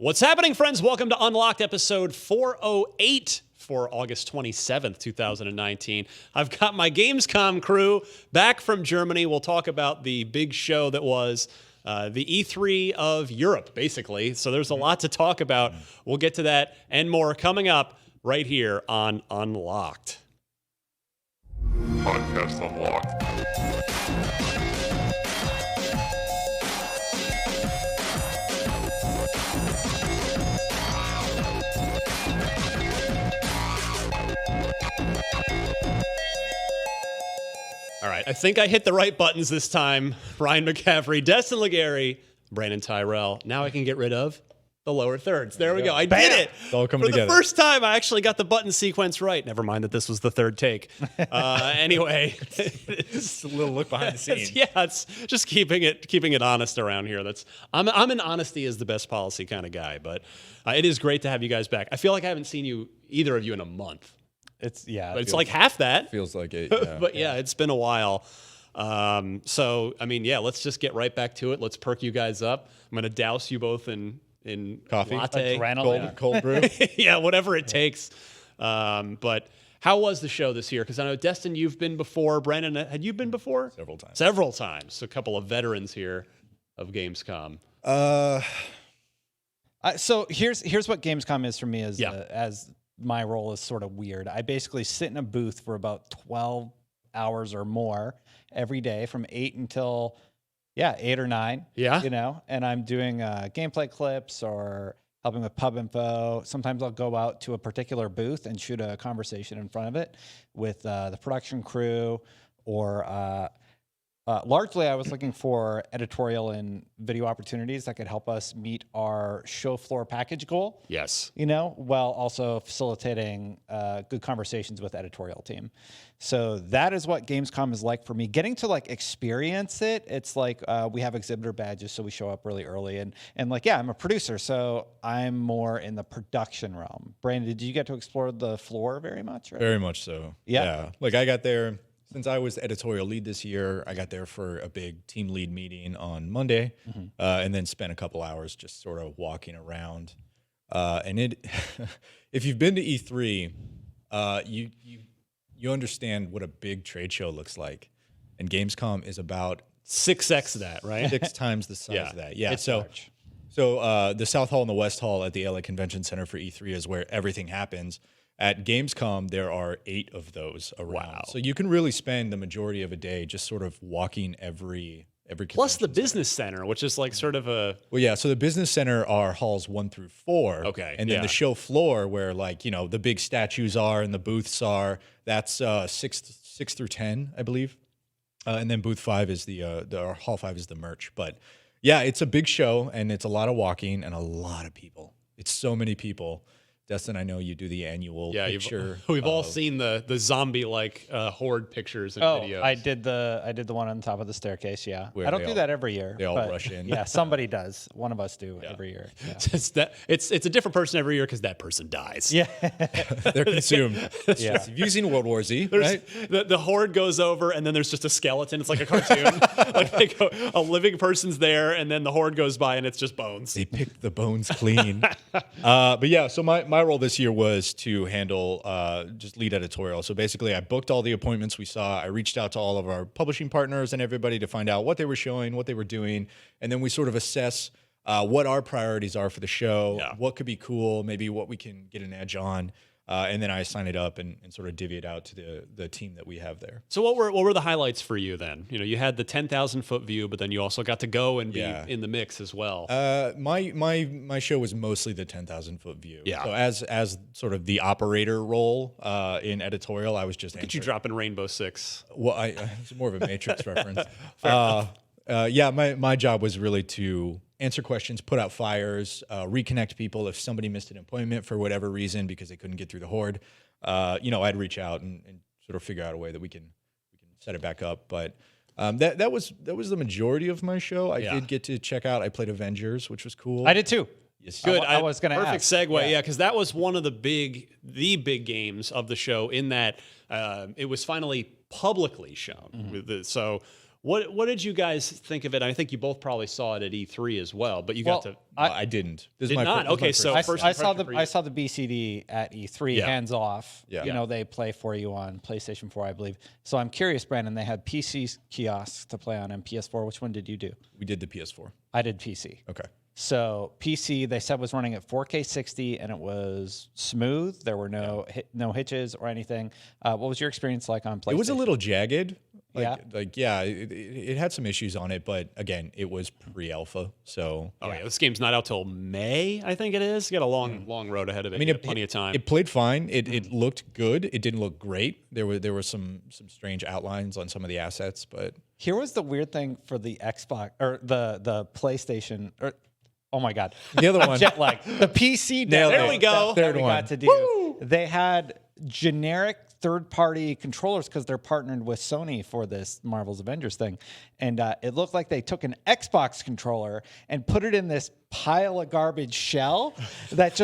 What's happening, friends? Welcome to Unlocked episode 408 for August 27th, 2019. I've got my Gamescom crew back from Germany. We'll talk about the big show that was the E3 of Europe, basically. So there's a lot to talk about. We'll get to that and more coming up right here on Unlocked. Podcast Unlocked. All right, I think I hit the right buttons this time. Ryan McCaffrey, Destin Legary, Brandon Tyrell. Now I can get rid of the lower thirds. There we go. I did it. It's all coming together. For the first time, I actually got the button sequence right. Never mind that this was the third take. Anyway, Just a little look behind the scenes. it's just keeping it honest around here. I'm an honesty is the best policy kind of guy, but it is great to have you guys back. I feel like I haven't seen either of you in a month. It's But it's like half that. feels like it. Yeah. But yeah, it's been a while. So I mean, let's just get right back to it. Let's perk you guys up. I'm gonna douse you both in Coffee? latte, Adrenaline. cold brew. yeah, whatever it takes. But how was the show this year? Because I know Destin, you've been before. Brandon, had you been before? Several times. Several times. So a couple of veterans here of Gamescom. So here's what Gamescom is for me Yeah. as my role is sort of weird. I basically sit in a booth for about 12 hours or more every day from 8 until 8 or 9. Yeah. And I'm doing gameplay clips or helping with pub info. Sometimes I'll go out to a particular booth and shoot a conversation in front of it with the production crew or largely, I was looking for editorial and video opportunities that could help us meet our show floor package goal. Yes. While also facilitating good conversations with editorial team. So that is what Gamescom is like for me. Getting to experience it, it's like we have exhibitor badges, so we show up really early. And I'm a producer, so I'm more in the production realm. Brandon, did you get to explore the floor very much? Right? Very much so. Yeah. Like I got there, since I was editorial lead this year, I got there for a big team lead meeting on Monday, and then spent a couple hours just sort of walking around. And if you've been to E3, you understand what a big trade show looks like. And Gamescom is about 6x that, right? 6 times the size of that. Yeah. It's So large. the South Hall and the West Hall at the LA Convention Center for E3 is where everything happens. At Gamescom, there are 8 of those around. Wow. So you can really spend the majority of a day just sort of walking every Plus the convention business center, which is like sort of a Well, yeah. So the business center are halls 1 through 4. Okay, And then yeah. the show floor, where the big statues are and the booths are, that's 6 through 10, I believe. And then booth 5 is or hall 5 is the merch. But yeah, it's a big show and it's a lot of walking and a lot of people. It's so many people. Destin, I know you do the annual picture. We've all seen the zombie horde pictures and videos. I did the one on top of the staircase. Yeah, Where I don't they do all- that every year. they all but rush in. Yeah, somebody does. One of us do every year. Yeah. it's a different person every year because that person dies. Yeah. They're consumed. Yeah. Have you seen World War Z? There's, Right? the horde goes over, and then there's just a skeleton. It's like a cartoon. A living person's there, and then the horde goes by, and it's just bones. They picked the bones clean. But yeah, so my role this year was to handle just lead editorial. So basically, I booked all the appointments we saw. I reached out to all of our publishing partners and everybody to find out what they were showing, what they were doing, and then we sort of assess what our priorities are for the show, what could be cool, maybe what we can get an edge on. And then I sign it up and sort of divvy it out to the team that we have there. So what were the highlights for you then? You had the 10,000 foot view, but then you also got to go and be in the mix as well. My show was mostly the 10,000 foot view. Yeah. So as sort of the operator role in editorial, I was just Look at you dropping Rainbow Six. Well, it's more of a Matrix reference. My job was really to answer questions, put out fires, reconnect people if somebody missed an appointment for whatever reason because they couldn't get through the horde. I'd reach out and sort of figure out a way that we can set it back up. But that was the majority of my show. I did get to check out. I played Avengers, which was cool. I did too. Yes. Good. I was going to perfect ask. segue. Yeah, because that was one of the big games of the show. In that it was finally publicly shown. So What did you guys think of it? I think you both probably saw it at E3 as well, but you got to. I didn't. This Did is my not? this is my Okay, first so time. first I saw impression for you. I saw the BCD at E3, hands off. Yeah. You know, they play for you on PlayStation 4, I believe. So I'm curious, Brandon, they had PC kiosks to play on and PS4. Which one did you do? We did the PS4. I did PC. Okay. So PC, they said was running at 4K 60, and it was smooth. There were no hitches or anything. What was your experience like on PlayStation? It was a little jagged. Yeah. It had some issues on it, but again, it was pre-alpha, so. Oh yeah, this game's not out till May, I think it is. You got a long road ahead of it. I mean, You got plenty of time. It played fine. It looked good. It didn't look great. There were some strange outlines on some of the assets, but Here was the weird thing for the Xbox or the PlayStation. Oh my God, the other one. jet lag. The PC. Nailed There we go. That Third we one. got to do. They had generic third-party controllers because they're partnered with Sony for this Marvel's Avengers thing, and it looked like they took an Xbox controller and put it in this pile of garbage shell that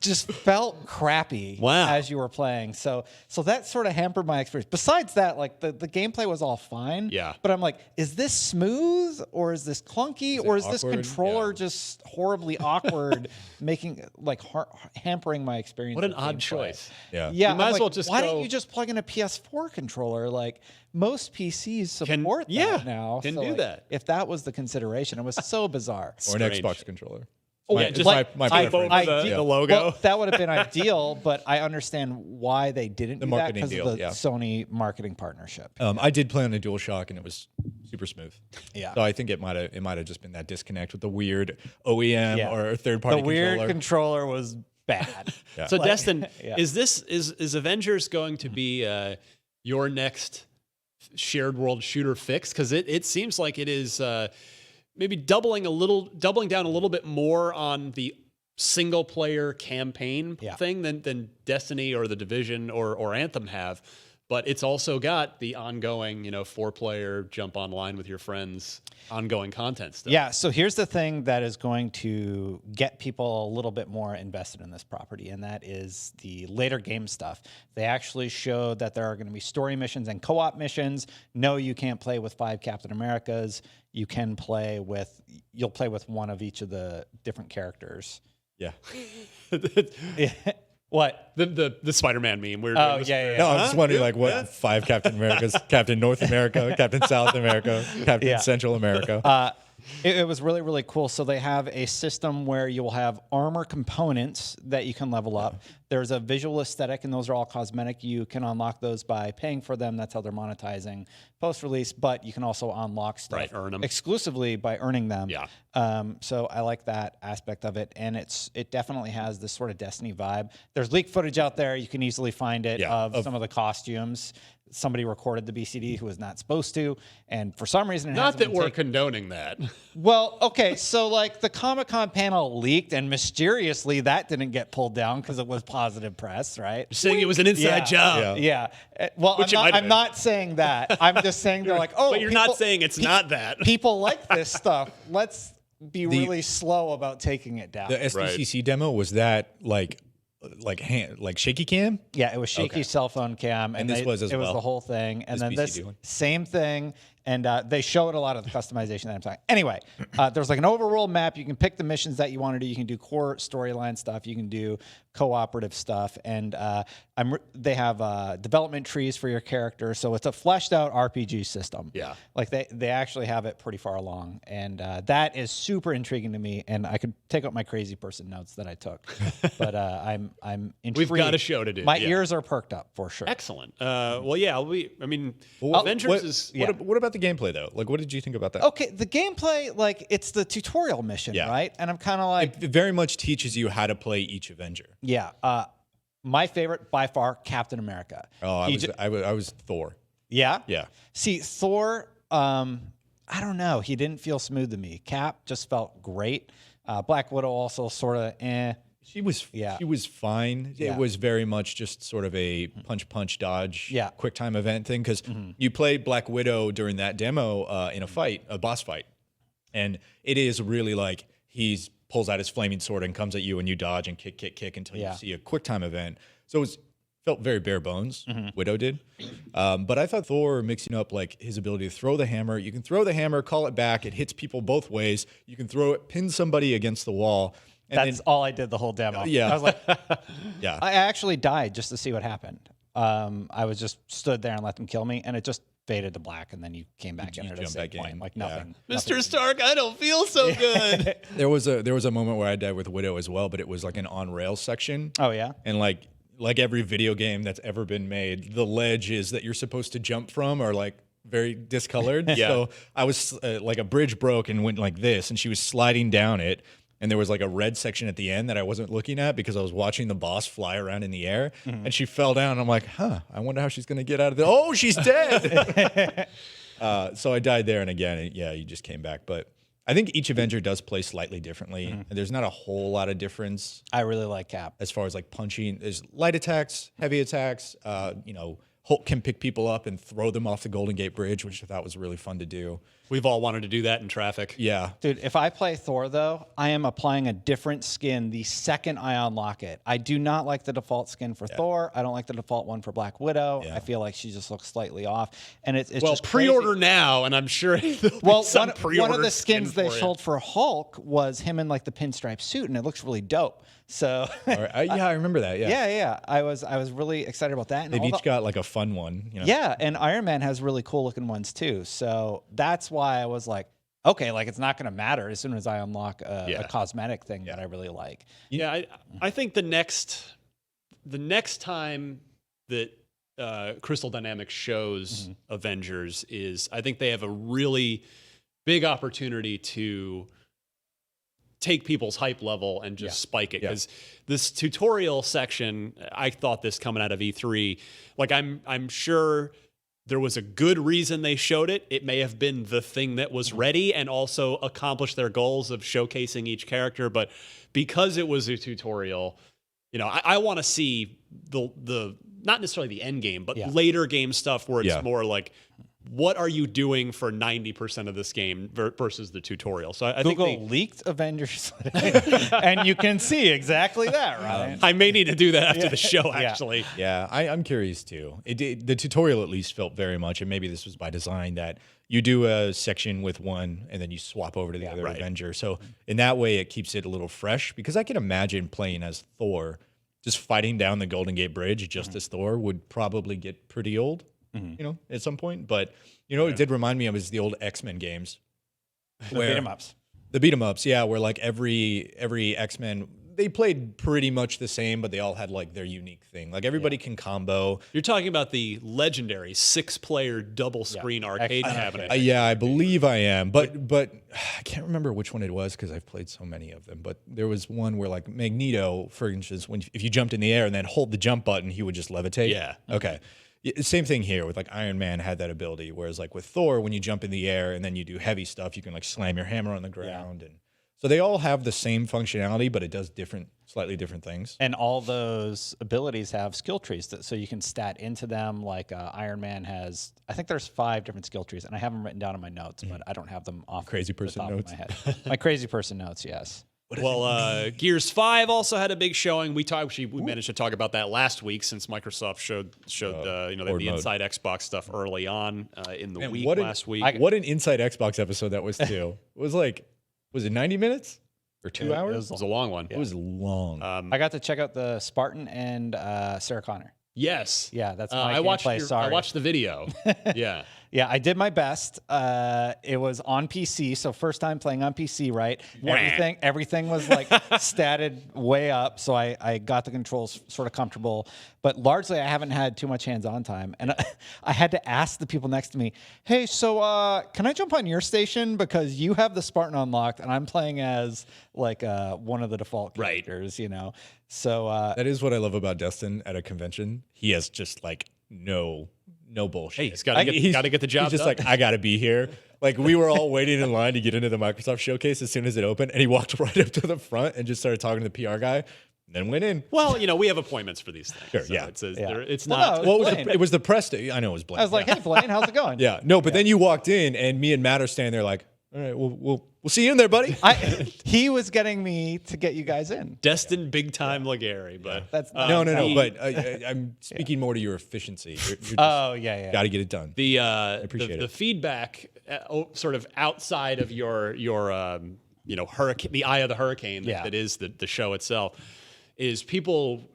just felt crappy as you were playing. So that sort of hampered my experience. Besides that, like the gameplay was all fine. Yeah. But I'm like, is this smooth or is this clunky or is this awkward? controller Yeah. just horribly awkward, making like hampering my experience? What an with odd gameplay? choice. Yeah. Yeah, You might I'm as like, well just why go- don't you just plug in a PS4 controller? Like most PCs support that now. can So, do like, that. If that was the consideration, it was so bizarre. Or an Strange. Xbox controller. Yeah, Just like, my type preference. over the logo. Well, that would have been ideal, but I understand why they didn't The do that marketing because deal, of the yeah. Sony marketing partnership. I did play on a DualShock and it was super smooth. Yeah. So I think it might have just been that disconnect with the weird OEM or third party The weird controller. controller was bad. Yeah. So, Destin, yeah. is Avengers going to be your next shared world shooter fix? Because it seems like it is maybe doubling down a little bit more on the single player campaign thing than Destiny or The Division or Anthem have. But it's also got the ongoing, 4-player jump online with your friends, ongoing content stuff. Yeah, so here's the thing that is going to get people a little bit more invested in this property, and that is the later game stuff. They actually showed that there are going to be story missions and co-op missions. No, you can't play with 5 Captain Americas. You'll play with one of each of the different characters. Yeah. What? The Spider-Man meme. We're Oh, doing this- yeah. No, I'm just wondering, like, what 5 Captain Americas? Captain North America, Captain South America, Captain Central America. It was really, really cool. So they have a system where you will have armor components that you can level up. There's a visual aesthetic, and those are all cosmetic. You can unlock those by paying for them. That's how they're monetizing post-release. But you can also unlock stuff Right, earn 'em. exclusively by earning them. Yeah. So I like that aspect of it, and it definitely has this sort of Destiny vibe. There's leaked footage out there. You can easily find it of some of the costumes. Somebody recorded the BCD who was not supposed to, and for some reason, Not that we're condoning that. well, okay, so like the Comic-Con panel leaked, and mysteriously that didn't get pulled down because it was positive press, right? Saying it was an inside job. Yeah. Well, Which it might have I'm been. not saying that. I'm just saying they're like, oh, But you're not saying it's not that. people like this stuff. Let's be really slow about taking it down. The SDCC demo, was that like shaky cam? Yeah, it was shaky cell phone cam, And this was as it was well? the whole thing. And then BCD this one? same thing, and they showed a lot of the customization that I'm talking. Anyway, there's like an overworld map. You can pick the missions that you want to do. You can do core storyline stuff. You can do cooperative stuff, and they have development trees for your character. So it's a fleshed out RPG system. Yeah. Like they actually have it pretty far along, and that is super intriguing to me. And I could take out my crazy person notes that I took, but I'm intrigued. We've got a show to do. My yeah. ears are perked up for sure. Excellent. Well, yeah. Avengers is. What about the gameplay though? Like, what did you think about that? Okay, the gameplay, like it's the tutorial mission, right? And I'm kind of like, It very much teaches you how to play each Avenger. yeah. My favorite by far, Captain America. Oh, I was Thor. Yeah. Yeah. See, Thor. I don't know. He didn't feel smooth to me. Cap just felt great. Black Widow also sort of She was fine. Yeah. It was very much just sort of a punch dodge quick time event thing because you played Black Widow during that demo in a boss fight. And it is really like he pulls out his flaming sword and comes at you and you dodge and kick until you see a quick time event. So felt very bare bones. Widow did. But I thought Thor mixing up like his ability to throw the hammer. You can throw the hammer, call it back. It hits people both ways. You can throw it, pin somebody against the wall. And That's all I did the whole demo. Yeah. I was like, yeah. I actually died just to see what happened. I was just stood there and let them kill me, and it just faded to black, and then you came back in at a save point. Like nothing. Mr. Stark, I don't feel so good. There was a moment where I died with Widow as well, but it was like an on rails section. Oh yeah. And like every video game that's ever been made, the ledges that you're supposed to jump from are like very discolored. Yeah. So I was like a bridge broke and went like this, and she was sliding down it. And there was like a red section at the end that I wasn't looking at because I was watching the boss fly around in the air, and she fell down. And I'm like, I wonder how she's going to get out of there. Oh, she's dead. So I died there. And again, you just came back. But I think each Avenger does play slightly differently. And there's not a whole lot of difference. I really like Cap. As far as like punching, there's light attacks, heavy attacks, Hulk can pick people up and throw them off the Golden Gate Bridge, which I thought was really fun to do. We've all wanted to do that in traffic. Yeah. Dude, if I play Thor, though, I am applying a different skin the second I unlock it. I do not like the default skin for Thor. I don't like the default one for Black Widow. Yeah. I feel like she just looks slightly off. And it's Well, just pre-order crazy. now, and I'm sure there'll Well, be some one pre-order of the skins skin they for you. showed for Hulk was him in like the pinstripe suit, and it looks really dope. So All right. Yeah, I remember that. Yeah. yeah, I was really excited about that. And They've all each got like a fun one. Yeah, and Iron Man has really cool looking ones too. So that's why I was like, okay, like it's not going to matter as soon as I unlock a cosmetic thing that I really like. Yeah, I think the next time that Crystal Dynamics shows Avengers is, I think they have a really big opportunity to take people's hype level and just spike it, because this tutorial section, I thought this coming out of E3, like I'm sure there was a good reason they showed it. It may have been the thing that was ready and also accomplished their goals of showcasing each character, but because it was a tutorial, I want to see the not necessarily the end game, but later game stuff where it's more like, what are you doing for 90% of this game versus the tutorial? So I think Google leaked Avengers, and you can see exactly that, right? I may need to do that after the show, actually. Yeah, I'm curious too. The tutorial at least felt very much, and maybe this was by design, that you do a section with one and then you swap over to the other Avenger. So in that way, it keeps it a little fresh, because I can imagine playing as Thor, just fighting down the Golden Gate Bridge just as Thor would probably get pretty old. At some point. But what it did remind me of is the old X-Men games. The beat 'em ups. The beat 'em ups, yeah, where like every X-Men, they played pretty much the same, but they all had like their unique thing. Like everybody can combo. You're talking about the legendary 6-player double screen arcade cabinet. Yeah, I believe I am. But I can't remember which one it was because I've played so many of them. But there was one where like Magneto, for instance, if you jumped in the air and then hold the jump button, he would just levitate. Yeah. Okay. Same thing here with like Iron Man had that ability, whereas like with Thor, when you jump in the air and then you do heavy stuff, you can like slam your hammer on the ground, and so they all have the same functionality, but it does slightly different things. And all those abilities have skill trees, so you can stat into them. Like Iron Man has, I think there's 5 different skill trees, and I have them written down in my notes, but I don't have them off Crazy person the top notes. of my head. My crazy person notes, yes. Well, Gears 5 also had a big showing. We managed to talk about that last week, since Microsoft showed the Inside Xbox stuff early on in the week last week. What an Inside Xbox episode that was too. It was like, was it 90 minutes or 2 hours? It was a long one. It was long. I got to check out the Spartan and Sarah Connor. Yes. Yeah, that's my I watched gameplay. I watched the video. Yeah. Yeah, I did my best. It was on PC, so first time playing on PC, right? Everything was like statted way up, so I got the controls sort of comfortable. But largely, I haven't had too much hands-on time, and I had to ask the people next to me, "Hey, so can I jump on your station because you have the Spartan unlocked, and I'm playing as like one of the default characters, So that is what I love about Destin at a convention. He has just like no bullshit. Hey, he's got to get the job He's just done. like, I got to be here. Like we were all waiting in line to get into the Microsoft showcase as soon as it opened, and he walked right up to the front and just started talking to the PR guy, and then went in. Well, we have appointments for these things. Sure, so yeah. It's Well, not. no, Well, it was the press day. I know it was Blaine. I was like, "Hey, Blaine, how's it going?" Yeah, no, but then you walked in, and me and Matt are standing there like, All right, we'll see you in there, buddy. He was getting me to get you guys in. Destin big time Legary, but That's No. But I'm speaking more to your efficiency. You're just, Oh yeah. got to get it done. the feedback sort of outside of your hurricane, the eye of the hurricane that is the show itself, is people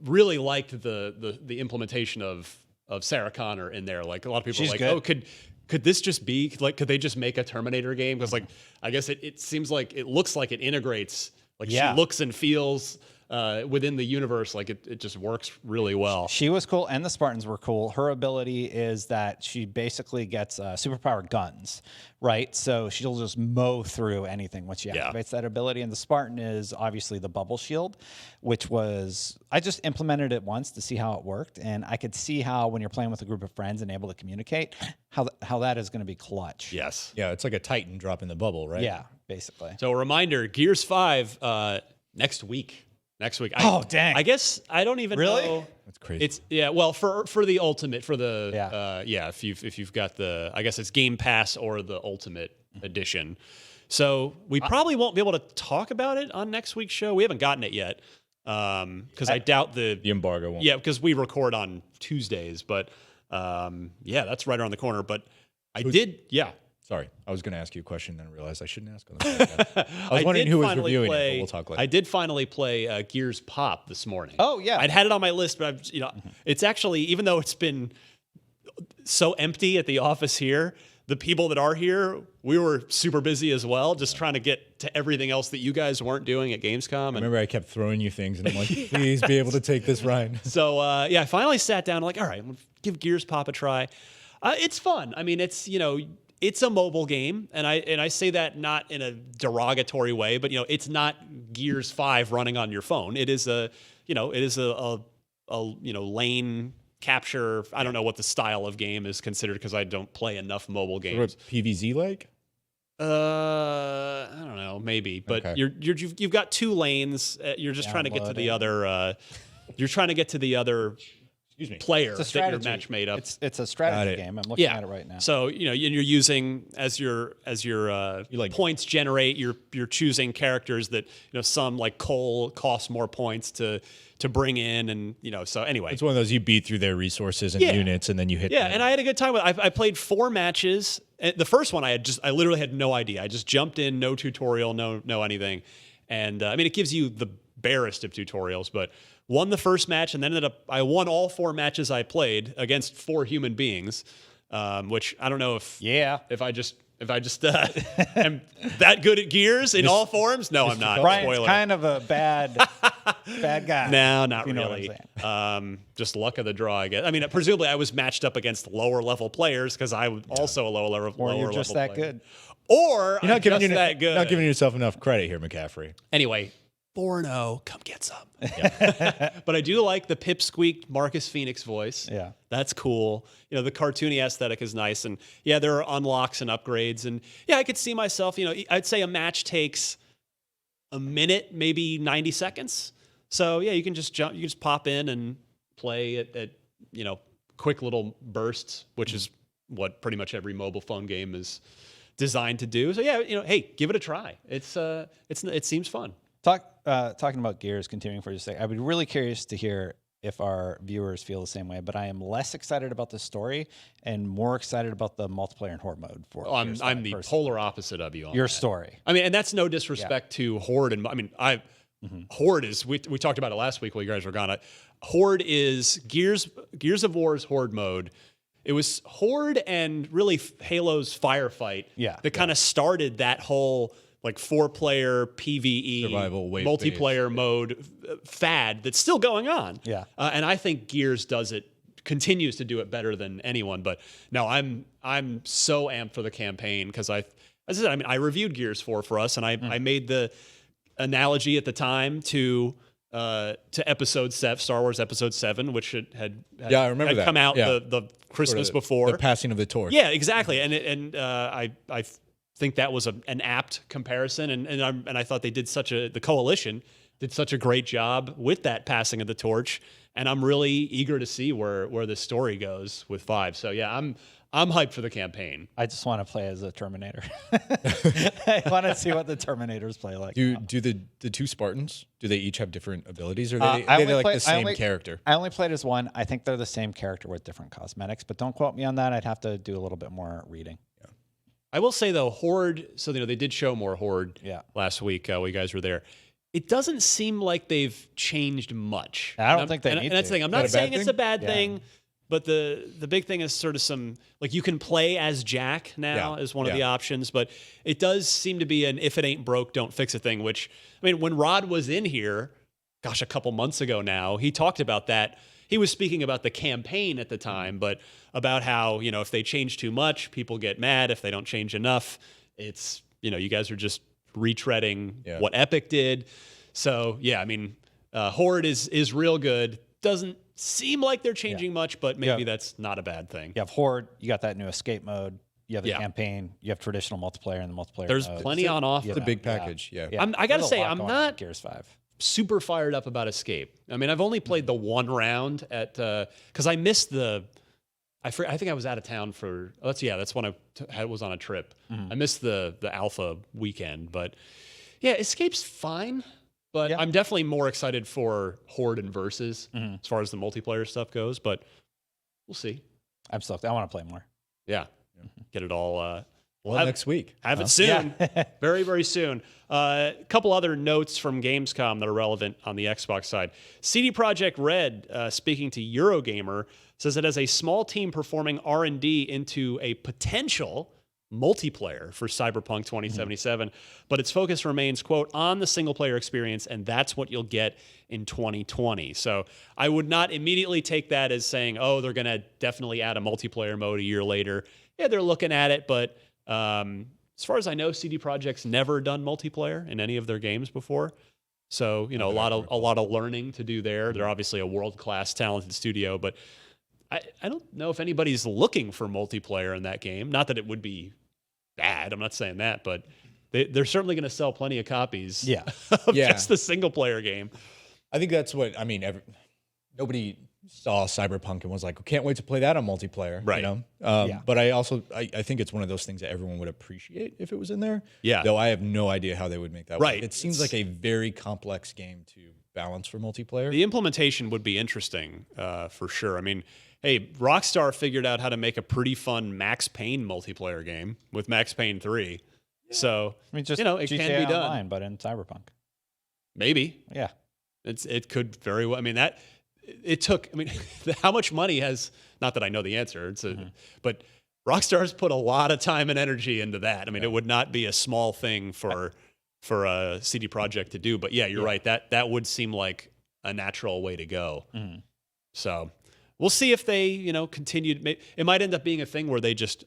really liked the implementation of Sarah Connor in there. Like a lot of people She's are like, good. oh, could this just be like, could they just make a Terminator game? Because like, I guess it seems like it looks like it integrates, like she looks and feels within the universe, like it just works really well. She was cool, and the Spartans were cool. Her ability is that she basically gets superpowered guns, right? So she'll just mow through anything when she activates that ability. And the Spartan is obviously the bubble shield, which was, I just implemented it once to see how it worked, and I could see how when you're playing with a group of friends and able to communicate, how that is going to be clutch. Yes. Yeah, it's like a Titan dropping the bubble, right? Yeah, basically. So a reminder, Gears 5 next week. Oh, dang. I guess I don't even know. That's crazy. It's well for the ultimate, for the if you've got the, I guess it's Game Pass or the Ultimate Edition. So we probably won't be able to talk about it on next week's show. We haven't gotten it yet because I doubt the embargo won't. Yeah, because we record on Tuesdays, but that's right around the corner. But Sorry, I was going to ask you a question, then I realized I shouldn't ask on the podcast. I was wondering who was reviewing it, but we'll talk later. I did finally play Gears Pop this morning. Oh, yeah. I'd had it on my list, but it's actually, even though it's been so empty at the office here, the people that are here, we were super busy as well, just trying to get to everything else that you guys weren't doing at Gamescom. And Remember, I kept throwing you things, and I'm like, please be able to take this ride. so, I finally sat down. I'm like, all right, I'm going to give Gears Pop a try. It's fun. I mean, it's a mobile game, and I say that not in a derogatory way, but it's not Gears 5 running on your phone. It is a lane capture. I don't know what the style of game is considered because I don't play enough mobile games. PVZ like? I don't know, maybe, but Okay. you've got two lanes. You're just trying to get to the other. You're trying to get to the other. Player It's a that strategy. your match made up. It's a strategy game. I'm looking at it right now. So you're using as your points generate. You're choosing characters that some like coal costs more points to bring in, and so anyway, It's one of those you beat through their resources and units, and then you hit. Yeah, and I had a good time with it. I played 4 matches. The first one I literally had no idea. I just jumped in, no tutorial, no anything, and I mean it gives you the barest of tutorials, but won the first match and then I won all 4 matches I played against 4 human beings, which I don't know if I just am that good at Gears in all forms. No, I'm not. Brian's Spoiler. kind of a bad guy. No, not you know really. what I'm Just luck of the draw, I guess. I mean, presumably I was matched up against lower level players because I was also a lower level. Or you're just that player. good. Or You're not I'm just that good. Not giving yourself enough credit here, McCaffrey. Anyway, 4-0, come get some. But I do like the pipsqueak Marcus Phoenix voice. Yeah. That's cool. The cartoony aesthetic is nice. And yeah, there are unlocks and upgrades. And yeah, I could see myself, I'd say a match takes a minute, maybe 90 seconds. So yeah, you can just pop in and play at quick little bursts, which is what pretty much every mobile phone game is designed to do. So yeah, hey, give it a try. It seems fun. Talking about Gears, continuing for just a second, I'd be really curious to hear if our viewers feel the same way, but I am less excited about the story and more excited about the multiplayer and Horde mode for Gears 5 I'm the personally. polar opposite of you on Your that. story. I mean, and that's no disrespect to Horde. And I mean, Horde is, we talked about it last week while you guys were gone. Horde is Gears of War's Horde mode. It was Horde and really Halo's Firefight that kind of started that whole like 4-player PvE Survival wave multiplayer mode fad that's still going on. Yeah. And I think Gears continues to do it better than anyone. But no, I'm so amped for the campaign because as I said, I mean, I reviewed Gears 4 for us, and I made the analogy at the time to Episode 7, Star Wars Episode 7, which had I remember that. come out Yeah. the Christmas Sort of before. the passing of the torch. Yeah, exactly. And I think that was an apt comparison, and I thought they did the Coalition did such a great job with that passing of the torch, and I'm really eager to see where the story goes with 5. So yeah, I'm hyped for the campaign. I just want to play as a Terminator. I want to see what the Terminators play like. Do the 2 Spartans, do they each have different abilities, or I are they only like play- the same character? I only played as one. I think they're the same character with different cosmetics, but don't quote me on that. I'd have to do a little bit more reading. I will say though, Horde. So they did show more Horde last week while you guys were there. It doesn't seem like they've changed much. I don't think they need and that's to. the thing. I'm Is that not a bad saying it's thing? a bad thing, but the big thing is sort of some, like, you can play as Jack now as one of the options, but it does seem to be an if it ain't broke, don't fix a thing, which, I mean, when Rod was in here, gosh, a couple months ago now, he talked about that. He was speaking about the campaign at the time, but about how, if they change too much, people get mad. If they don't change enough, it's, you guys are just retreading what Epic did. So yeah, I mean, Horde is real good. Doesn't seem like they're changing much, but maybe that's not a bad thing. You have Horde, you got that new escape mode, you have the campaign, you have traditional multiplayer and the multiplayer There's modes. plenty on offer. It's a big package. Yeah. I gotta There's a say, lot I'm going on not with Gears 5. super fired up about Escape. I mean, I've only played the one round at because I missed the. I think I was out of town for. That's when I was on a trip. I missed the alpha weekend, but yeah, Escape's fine. But I'm definitely more excited for Horde and Versus as far as the multiplayer stuff goes. But we'll see. I'm stoked. I want to play more. Yeah, get it all. Next week. Have it soon. Very, very soon. A couple other notes from Gamescom that are relevant on the Xbox side. CD Projekt Red, speaking to Eurogamer, says it has a small team performing R&D into a potential multiplayer for Cyberpunk 2077, but its focus remains, quote, on the single-player experience, and that's what you'll get in 2020. So I would not immediately take that as saying, oh, they're going to definitely add a multiplayer mode a year later. Yeah, they're looking at it, but as far as I know, CD Projekt's never done multiplayer in any of their games before. So, a lot of learning to do there. They're obviously a world-class talented studio, but I don't know if anybody's looking for multiplayer in that game. Not that it would be bad. I'm not saying that, but they're certainly going to sell plenty of copies of just the single-player game. I think that's what, I mean, nobody saw Cyberpunk and was like, can't wait to play that on multiplayer. Right. But I think it's one of those things that everyone would appreciate if it was in there. Yeah. Though I have no idea how they would make that right. work. It seems like a very complex game to balance for multiplayer. The implementation would be interesting for sure. I mean, hey, Rockstar figured out how to make a pretty fun Max Payne multiplayer game with Max Payne 3. Yeah. So, I mean, just it GTA can be done. Online, but in Cyberpunk. Maybe. Yeah. It could very well. I mean, it took, how much money has, not that I know the answer, but Rockstar's put a lot of time and energy into that. I mean, it would not be a small thing for a CD Projekt to do, but yeah, you're right. That would seem like a natural way to go. So we'll see if they, continue. It might end up being a thing where they just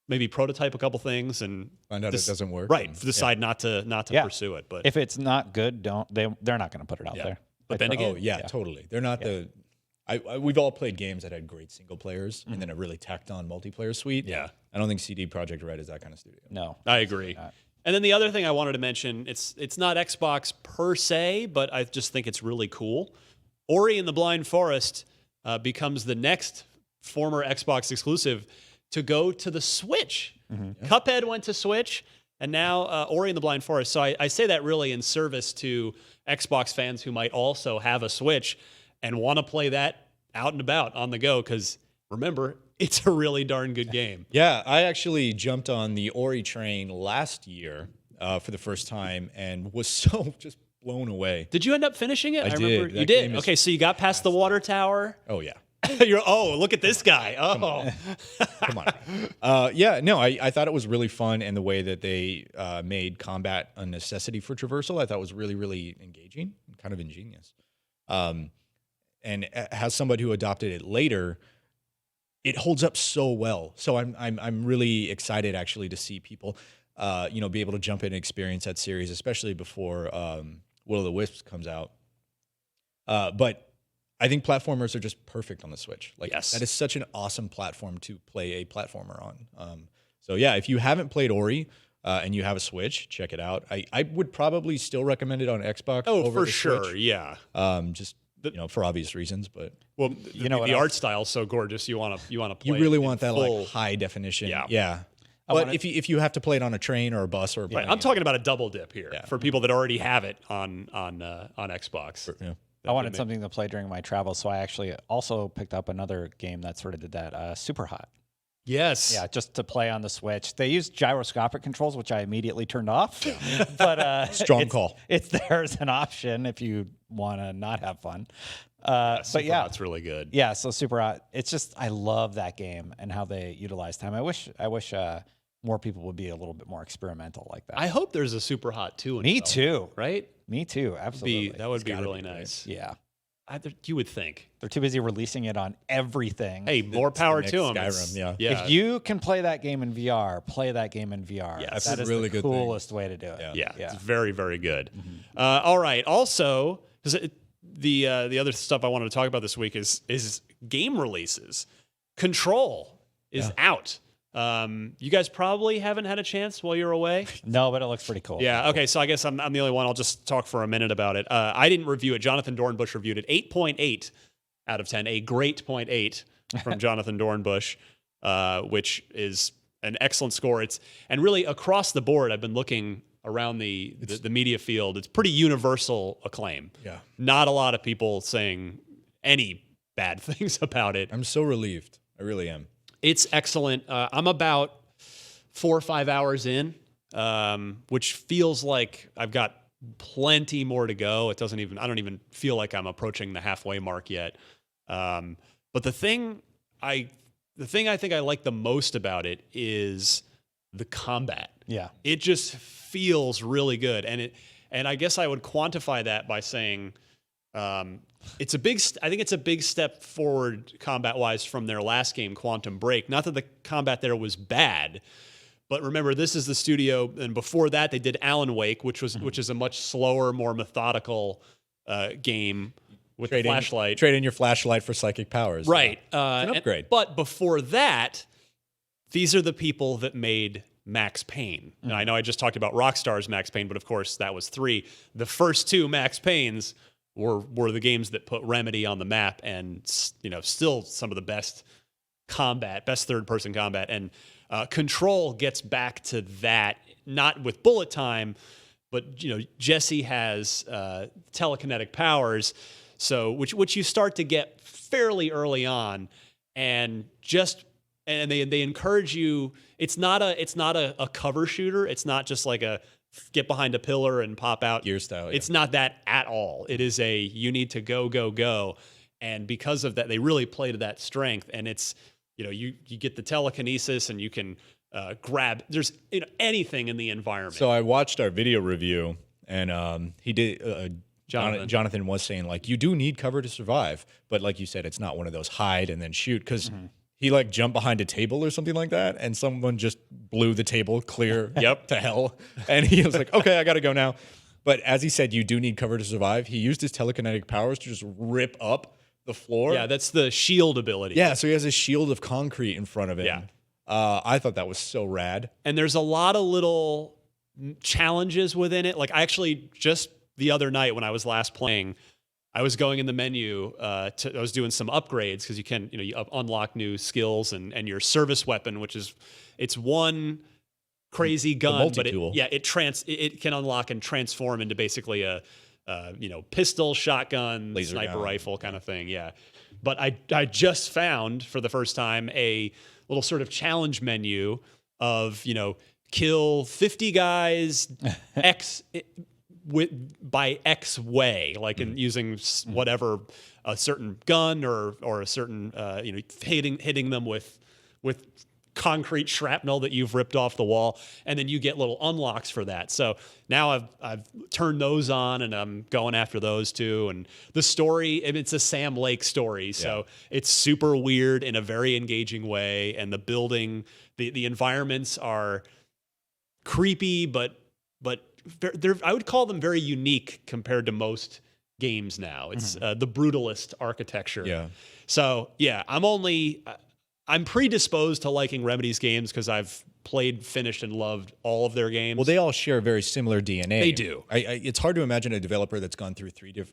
maybe prototype a couple things and find out it doesn't work. Right. Decide not to pursue it. But if it's not good, they're not going to put it out there. But then again, totally. They're not we've all played games that had great single players and then a really tacked on multiplayer suite. Yeah. I don't think CD Projekt Red is that kind of studio. No. I agree. And then the other thing I wanted to mention, it's not Xbox per se, but I just think it's really cool. Ori and the Blind Forest becomes the next former Xbox exclusive to go to the Switch. Cuphead went to Switch, and now Ori and the Blind Forest. So I say that really in service to Xbox fans who might also have a Switch and want to play that out and about on the go, because remember, it's a really darn good game. Yeah, I actually jumped on the Ori train last year for the first time and was so just blown away. Did you end up finishing it? I did. remember you did. Okay, so you got past the water tower. Oh, yeah. Look at this guy. Oh, come on. I thought it was really fun, and the way that they made combat a necessity for traversal, I thought was really, really engaging, and kind of ingenious. And as somebody who adopted it later, it holds up so well. So I'm really excited actually to see people, be able to jump in and experience that series, especially before Will o' the Wisps comes out. But I think platformers are just perfect on the Switch. That is such an awesome platform to play a platformer on. So yeah, if you haven't played Ori, and you have a Switch, check it out. I would probably still recommend it on Xbox. Oh, over for the sure, Switch. yeah. Just for obvious reasons, but Well, the else? art style's so gorgeous. You want to play. you really it in want that full. like high definition. Yeah. Yeah. But if you have to play it on a train or a bus or a Right, plane, I'm talking about a double dip here Yeah. for people that already have it on Xbox. yeah. I wanted something to play during my travels, so I actually also picked up another game that sort of did that, Super Hot. Yes. Yeah, just to play on the Switch. They use gyroscopic controls, which I immediately turned off. But Strong call. It's there as an option if you want to not have fun. Super Hot's really good. Yeah, so Super Hot. It's just I love that game and how they utilize time. I wish more people would be a little bit more experimental like that. I hope there's a Super Hot 2. in Me development, too. right? Me too. Absolutely. That would be really nice. Yeah. You would think. They're too busy releasing it on everything. Hey, more power to them. Skyrim, Yeah. If you can play that game in VR, play that game in VR. Yes. That That's is a really the good thing. coolest way to do it. Yeah, Yeah. it's very, very good. All right. Also, 'cause the other stuff I wanted to talk about this week is game releases. Control is out. You guys probably haven't had a chance while you're away. No, but it looks pretty cool. Yeah. Okay. So I guess I'm the only one. I'll just talk for a minute about it. I didn't review it. Jonathan Dornbush reviewed it. 8.8 out of 10. A great 0.8 from Jonathan Dornbush, which is an excellent score. And really across the board, I've been looking around the media field. It's pretty universal acclaim. Yeah. Not a lot of people saying any bad things about it. I'm so relieved. I really am. It's excellent. I'm about 4 or 5 hours in, which feels like I've got plenty more to go. I don't even feel like I'm approaching the halfway mark yet. But the thing I think I like the most about it is the combat. Yeah. It just feels really good, and I guess I would quantify that by saying it's a big. I think it's a big step forward combat-wise from their last game, Quantum Break. Not that the combat there was bad, but remember this is the studio, and before that they did Alan Wake, which is a much slower, more methodical game with flashlight. Trade in your flashlight for psychic powers. Right. An upgrade. But before that, these are the people that made Max Payne. Now, I know I just talked about Rockstar's Max Payne, but of course that was 3. The first 2 Max Paynes were the games that put Remedy on the map, and still some of the best third-person combat. And Control gets back to that, not with bullet time, but Jesse has telekinetic powers, so which you start to get fairly early on, and they encourage you. It's not a cover shooter. It's not just like a get behind a pillar and pop out. Gear style. Yeah. It's not that at all. It is you need to go. And because of that, they really play to that strength. And it's, you get the telekinesis and you can grab, there's anything in the environment. So I watched our video review, and he did. Jonathan. Jonathan was saying, like, you do need cover to survive, but like you said, it's not one of those hide and then shoot, because he like jumped behind a table or something like that, and someone just blew the table clear to hell. And he was like, okay, I got to go now. But as he said, you do need cover to survive. He used his telekinetic powers to just rip up the floor. Yeah, that's the shield ability. Yeah, so he has a shield of concrete in front of him. Yeah. I thought that was so rad. And there's a lot of little challenges within it. Like I actually just the other night when I was last playing, I was going in the menu. I was doing some upgrades because you unlock new skills and your service weapon, which is it's one crazy gun, but it can unlock and transform into basically a pistol, shotgun, laser sniper gun. rifle kind of thing. Yeah, but I just found for the first time a little sort of challenge menu of kill 50 guys by X way, like in using whatever a certain gun or a certain hitting them with concrete shrapnel that you've ripped off the wall, and then you get little unlocks for that. So now I've turned those on and I'm going after those too. And the story, it's a Sam Lake story, so it's super weird in a very engaging way, and the building, the environments are creepy, but I would call them very unique compared to most games now. It's the brutalist architecture. Yeah. So yeah, I'm predisposed to liking Remedy's games because I've played, finished, and loved all of their games. Well, they all share very similar DNA. They do. It's hard to imagine a developer that's gone through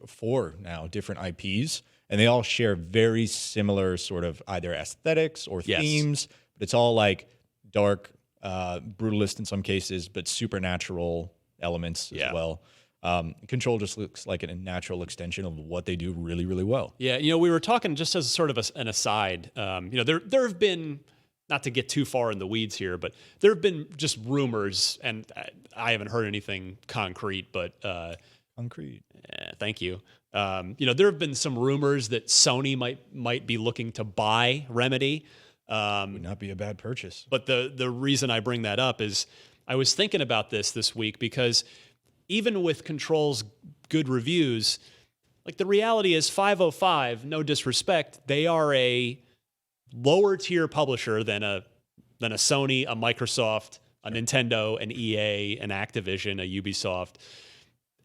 four different IPs, and they all share very similar sort of either aesthetics or themes. But it's all like dark, brutalist in some cases, but supernatural elements as well. Control just looks like a natural extension of what they do really, really well. Yeah, we were talking just as sort of an aside. There have been, not to get too far in the weeds here, but there have been just rumors, and I haven't heard anything concrete, but Concrete. Thank you. There have been some rumors that Sony might be looking to buy Remedy. Would not be a bad purchase. But the reason I bring that up is I was thinking about this week because even with Control's good reviews, like the reality is 505, no disrespect, they are a lower tier publisher than a Sony, a Microsoft, a Nintendo, an EA, an Activision, a Ubisoft.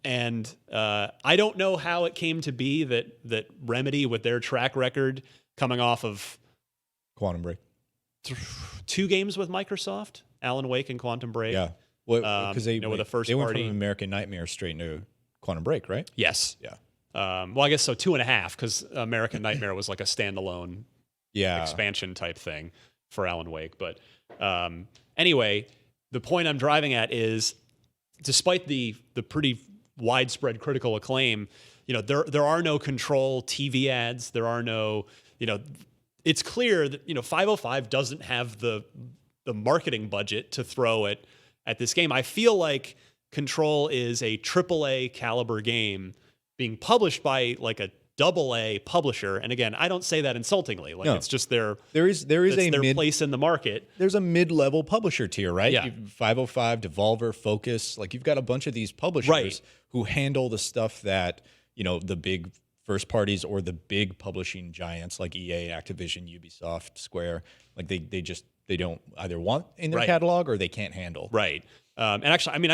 And I don't know how it came to be that Remedy, with their track record coming off of Quantum Break. 2 games with Microsoft, Alan Wake and Quantum Break. Yeah. Because they were the first they went party. from American Nightmare straight into Quantum Break, right? Yes. Yeah. Well, I guess so 2.5, because American Nightmare was like a standalone expansion type thing for Alan Wake. But anyway, the point I'm driving at is, despite the pretty widespread critical acclaim, there are no Control TV ads. There are no, it's clear that 505 doesn't have the marketing budget to throw at this game. I feel like Control is a AAA caliber game being published by like a AA publisher. And again, I don't say that insultingly. Like, it's just there is their place in the market. There's a mid-level publisher tier, right? Yeah. 505, Devolver, Focus. Like, you've got a bunch of these publishers who handle the stuff that, the big first parties or the big publishing giants like EA, Activision, Ubisoft, Square, like they don't either want in their catalog or they can't handle. Right. And actually,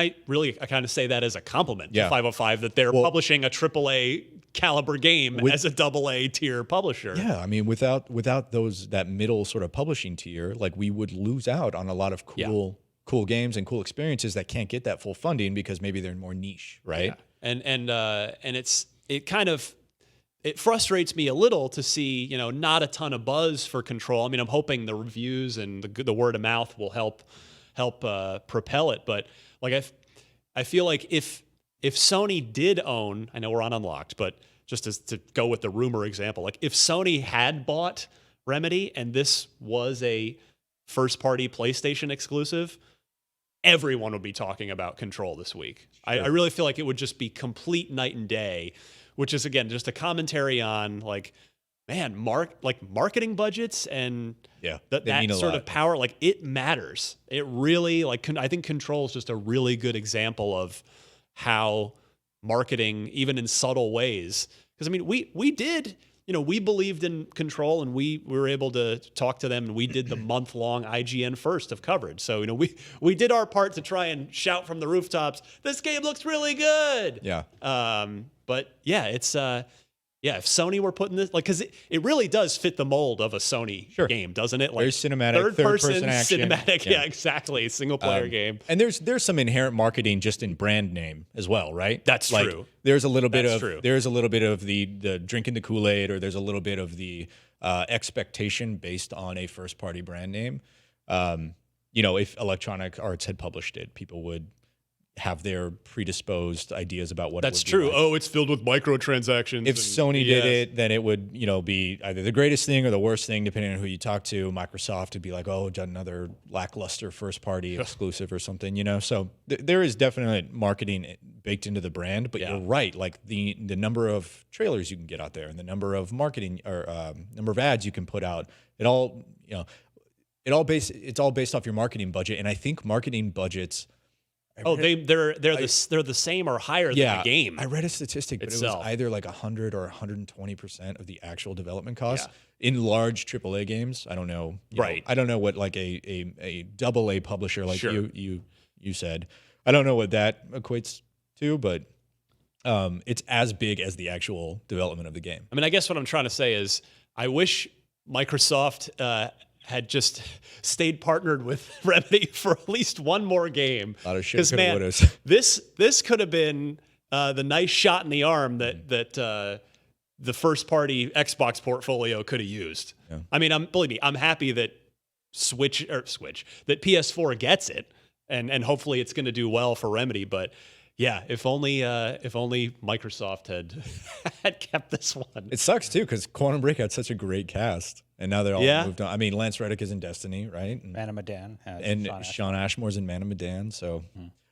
I kind of say that as a compliment to 505, that they're publishing a AAA caliber game as a AA tier publisher. Yeah, without that middle sort of publishing tier, like, we would lose out on a lot of cool games and cool experiences that can't get that full funding because maybe they're more niche, right? Yeah. And it frustrates me a little to see, not a ton of buzz for Control. I'm hoping the reviews and the word of mouth will help propel it. But like, I feel like if Sony did own, I know we're on Unlocked, but just to go with the rumor example, like if Sony had bought Remedy and this was a first party PlayStation exclusive, everyone would be talking about Control this week. Sure. I really feel like it would just be complete night and day, which is, again, just a commentary on, like, man, marketing budgets and that sort of power, like, it matters. It really, like, I think Control is just a really good example of how marketing, even in subtle ways, because we did, we believed in Control, and we were able to talk to them, and we did the month-long IGN first of coverage. So, we did our part to try and shout from the rooftops, this game looks really good. Yeah. But yeah, it's if Sony were putting this, like, because it really does fit the mold of a Sony game, doesn't it? Like, very cinematic, third person action. Cinematic, yeah, exactly, single player game. And there's some inherent marketing just in brand name as well, right? That's true. There's a little bit of the drinking the Kool-Aid, or there's a little bit of the expectation based on a first party brand name. If Electronic Arts had published it, people would have their predisposed ideas about what that's it would true. Be like. Oh, it's filled with microtransactions. If Sony did it, then it would, be either the greatest thing or the worst thing, depending on who you talk to. Microsoft would be like, oh, another lackluster first party exclusive or something, So there is definitely marketing baked into the brand, but you're right. Like the number of trailers you can get out there and the number of marketing or number of ads you can put out, it's all based off your marketing budget. And I think marketing budgets, they're the same or higher than the game. I read a statistic, but itself. It was either like 100 or 120% of the actual development costs in large AAA games. I don't know. I don't know what like a AA publisher like you said. I don't know what that equates to, but it's as big as the actual development of the game. I guess what I'm trying to say is I wish Microsoft had just stayed partnered with Remedy for at least one more game. A lot of shit. 'Cause, man, this could have been the nice shot in the arm that the first party Xbox portfolio could have used. Yeah. I mean, believe me, I'm happy that that PS4 gets it, and hopefully it's going to do well for Remedy. But yeah, if only Microsoft had kept this one. It sucks too because Quantum Break had such a great cast, and now they're all moved on. I mean, Lance Reddick is in Destiny, right? Man of Medan. And Sean Ashmore's in Man of Medan, so.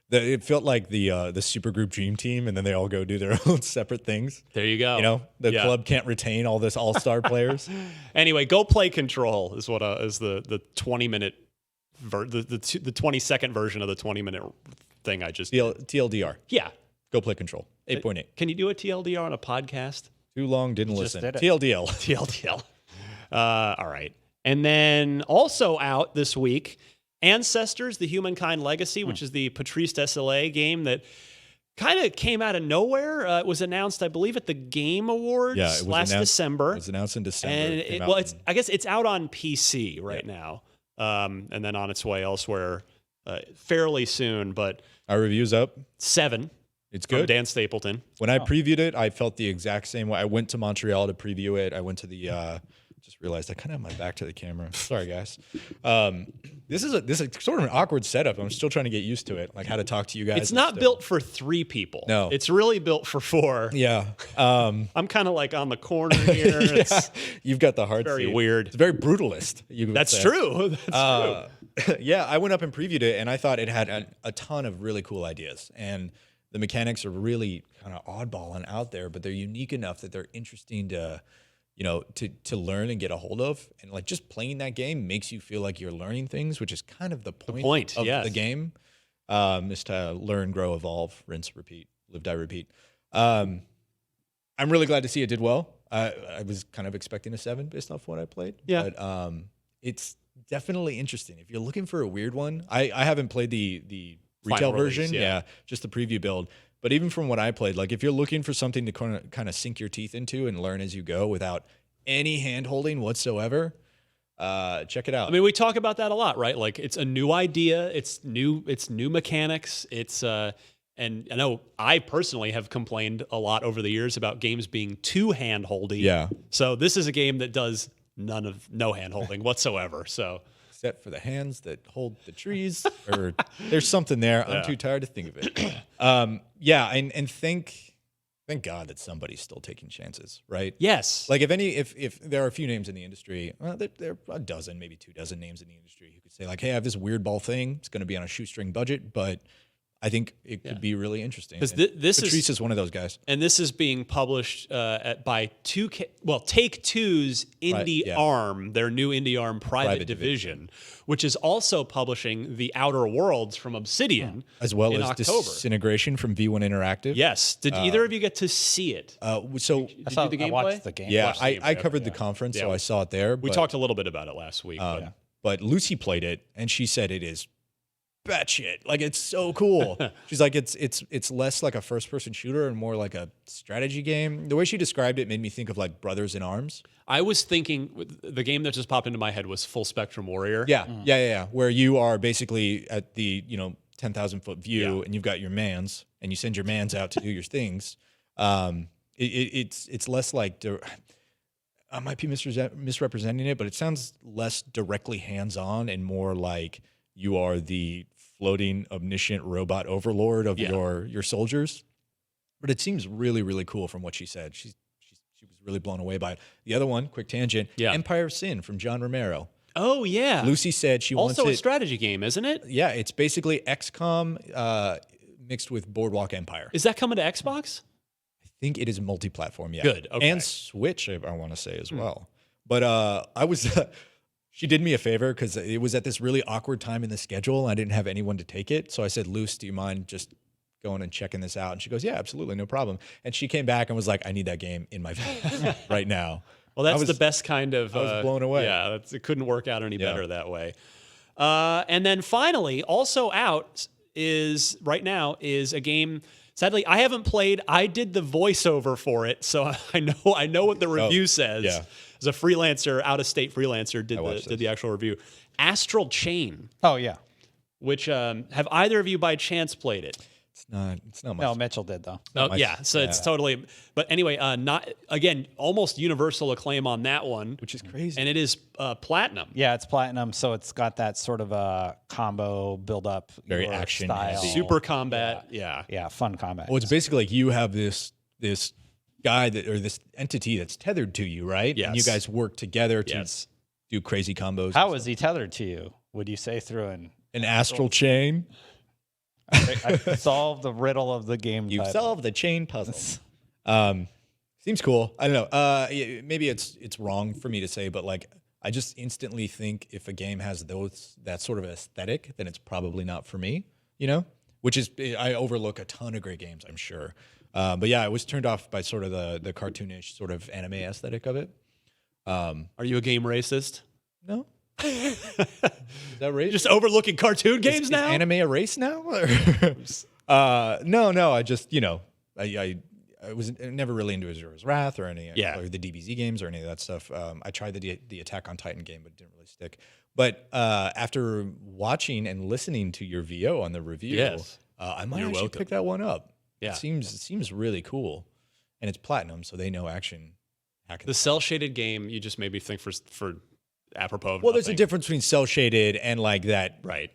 It felt like the supergroup dream team, and then they all go do their own separate things. There you go. You know, the club can't retain all this all-star players. Anyway, go play Control is what is the 20-minute the 20-second version of the 20-minute thing I just TLDR. Yeah. Go play Control. 8.8. Can you do a TLDR on a podcast? Too long, didn't listen. did it. TLDL. TLDL. All right. And then also out this week, Ancestors, the Humankind Legacy, which is the Patrice Désilets game that kind of came out of nowhere. It was announced, I believe, at the Game Awards last December. It was announced in December. And I guess it's out on PC right now, and then on its way elsewhere fairly soon. But our review's up. 7. It's good. From Dan Stapleton. When I previewed it, I felt the exact same way. I went to Montreal to preview it. I went to the. Just realized I kind of have my back to the camera. Sorry, guys. This is sort of an awkward setup. I'm still trying to get used to it, like how to talk to you guys. It's not built for 3 people. No, it's really built for 4. Yeah. I'm kind of like on the corner here. You've got the hard very seat. Weird. It's very brutalist. That's true. That's true. Yeah, I went up and previewed it, and I thought it had a ton of really cool ideas, and the mechanics are really kind of oddball and out there, but they're unique enough that they're interesting to. To learn and get a hold of, and like just playing that game makes you feel like you're learning things, which is kind of the point of the game, is to learn, grow, evolve, rinse, repeat, live, die, repeat. I'm really glad to see it did well. I was kind of expecting a 7 based off what I played. Yeah, but it's definitely interesting. If you're looking for a weird one, I haven't played the retail version. Yeah, just the preview build. But even from what I played, like if you're looking for something to kind of sink your teeth into and learn as you go without any hand-holding whatsoever, check it out. I mean, we talk about that a lot, right? Like it's a new idea, it's new mechanics, and I know I personally have complained a lot over the years about games being too hand-holdy. Yeah. So this is a game that does no hand-holding whatsoever. So except for the hands that hold the trees, or there's something there. I'm too tired to think of it. And thank God that somebody's still taking chances, right? Yes. Like if there are a few names in the industry, there are a dozen, maybe 24 names in the industry who could say like, hey, I have this weird ball thing. It's going to be on a shoestring budget, but I think it could be really interesting. Because Patrice is one of those guys, and this is being published by Take-Two's indie arm, their new indie arm, Private Division, which is also publishing The Outer Worlds from Obsidian, as well as October. Disintegration from V1 Interactive. Yes. Did either of you get to see it? So Did you do the gameplay? I watched the game. Yeah, I covered the conference, so I saw it there. We talked a little bit about it last week. But Lucy played it, and she said it is batshit. Like it's so cool. She's like, it's less like a first-person shooter and more like a strategy game. The way she described it made me think of like Brothers in Arms. I was thinking the game that just popped into my head was Full Spectrum Warrior. Yeah. Where you are basically at the 10,000-foot view, and you've got your mans, and you send your mans out to do your things. It's less like. I might be misrepresenting it, but it sounds less directly hands-on and more like you are the floating omniscient robot overlord of your soldiers. But it seems really, really cool from what she said. She was really blown away by it. The other one, quick tangent, Empire of Sin from John Romero. Oh, yeah. Lucy said she wants it. Also a strategy game, isn't it? Yeah, it's basically XCOM mixed with Boardwalk Empire. Is that coming to Xbox? I think it is multi-platform, yeah. Good, okay. And Switch, I want to say as well. But I was... She did me a favor because it was at this really awkward time in the schedule. And I didn't have anyone to take it. So I said, Luce, do you mind just going and checking this out? And she goes, yeah, absolutely, no problem. And she came back and was like, I need that game in my phone right now. Well, that's the best kind of... I was blown away. Yeah, it couldn't work out any better that way. And then finally, also out right now is a game... Sadly, I haven't played. I did the voiceover for it, so I know what the review says. as a freelancer, out-of-state freelancer, did the actual review. Astral Chain. Oh yeah. Which have either of you by chance played it? It's not much. No, Mitchell did though. Oh yeah, so it's totally. But anyway, not again, almost universal acclaim on that one, which is crazy. And it is platinum. Yeah, it's platinum, so it's got that sort of a combo build up, very action style, super combat. Yeah, fun combat. Well, it's basically like you have this guy or this entity that's tethered to you, right? Yes. And you guys work together to do crazy combos. How is he tethered to you? Would you say through an astral chain? I solved the riddle of the game. You solved the chain puzzle. Seems cool. I don't know. Maybe it's wrong for me to say, but like I just instantly think if a game has that sort of aesthetic, then it's probably not for me. You know, which is I overlook a ton of great games, I'm sure. But yeah, I was turned off by sort of the cartoonish sort of anime aesthetic of it. Are you a game racist? No. Is that racist? Just overlooking cartoon games now? Is anime a race now? No. I just I was never really into Azura's Wrath or any or the DBZ games or any of that stuff. I tried the Attack on Titan game, but it didn't really stick. But after watching and listening to your VO on the review, I might actually pick that one up. Yeah, it seems really cool, and it's platinum, so they know action. The cell shaded game, you just made me think for apropos of well, there's a difference between cell shaded and like that, right?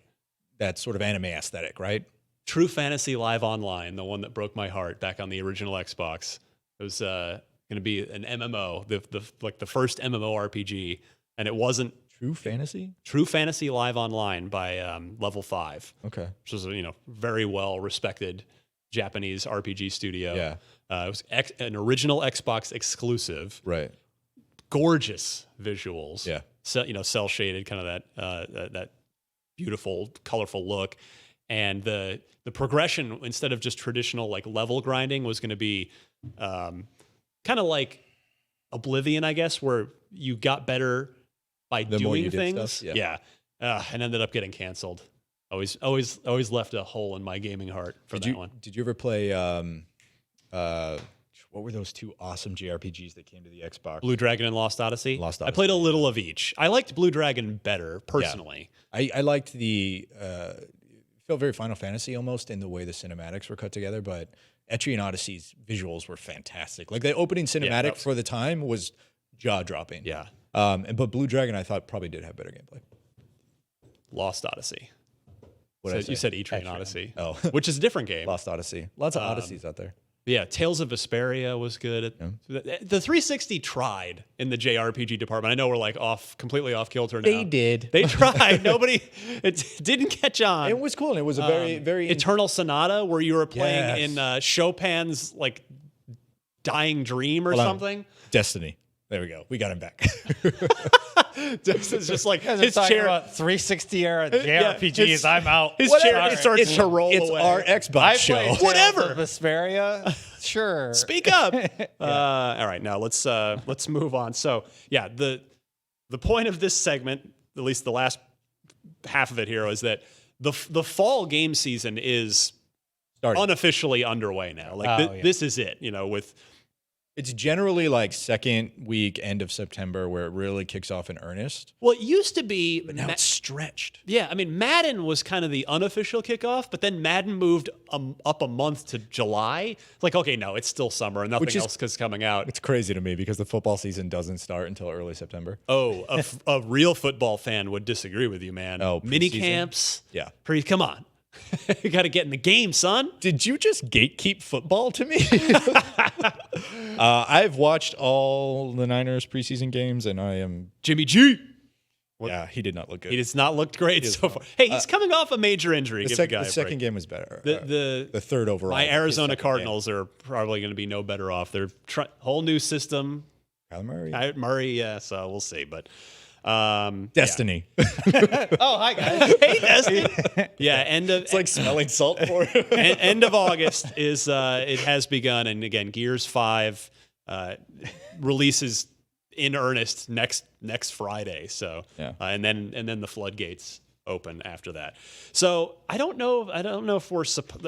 That sort of anime aesthetic, right? True Fantasy Live Online, the one that broke my heart back on the original Xbox. It was going to be an MMO, the first MMORPG, and it wasn't True Fantasy. True Fantasy Live Online by Level 5. Okay, which was very well respected Japanese RPG studio. Yeah, it was an original Xbox exclusive. Right. Gorgeous visuals. Yeah. So, cell shaded, kind of that beautiful, colorful look, and the progression instead of just traditional like level grinding was going to be kind of like Oblivion, I guess, where you got better by doing things. And ended up getting canceled. Always left a hole in my gaming heart for that one. Did you ever play? What were those two awesome JRPGs that came to the Xbox? Blue Dragon and Lost Odyssey? Lost Odyssey. I played a little of each. I liked Blue Dragon better, personally. Yeah. I liked the... felt very Final Fantasy almost in the way the cinematics were cut together, but Etrian Odyssey's visuals were fantastic. Like the opening cinematic for the time was jaw-dropping. Yeah. But Blue Dragon, I thought, probably did have better gameplay. Lost Odyssey. You said Etrian Odyssey. Oh. Which is a different game. Lost Odyssey. Lots of Odysseys out there. Yeah, Tales of Vesperia was good. The 360 tried in the JRPG department. I know we're like completely off kilter now. They did. They tried. It didn't catch on. It was cool, and it was a very Eternal Sonata, where you were playing in Chopin's like dying dream or something. Destiny. There we go. We got him back. It's just like his chair. About 360 era JRPGs. I'm out. His chair starts to roll it's away. Our Xbox show. Whatever. Vesperia. Sure. Speak up. All right, now let's move on. So yeah, the point of this segment, at least the last half of it here, is that the fall game season is unofficially underway now. Like this is it. With it's generally like second week, end of September, where it really kicks off in earnest. Well, it used to be, but now it's stretched. Yeah, I mean, Madden was kind of the unofficial kickoff, but then Madden moved up a month to July. Like, okay, no, it's still summer, and nothing else is coming out. It's crazy to me because the football season doesn't start until early September. Oh, a real football fan would disagree with you, man. Oh, mini camps. Yeah, come on. You got to get in the game, son. Did you just gatekeep football to me? I've watched all the Niners preseason games, and I am Jimmy G. Yeah, he did not look good. He does not look great so far. Hey, he's coming off a major injury. The second game was better. The third overall. My Arizona Cardinals are probably going to be no better off. They're whole new system. Kyler Murray, yeah. So we'll see, but. Destiny. Yeah. Oh, hi guys. Hey, Destiny. Yeah, it's like smelling salt for him. End of August is it has begun, and again, Gears 5 releases in earnest next Friday. So and then the floodgates open after that. So I don't know if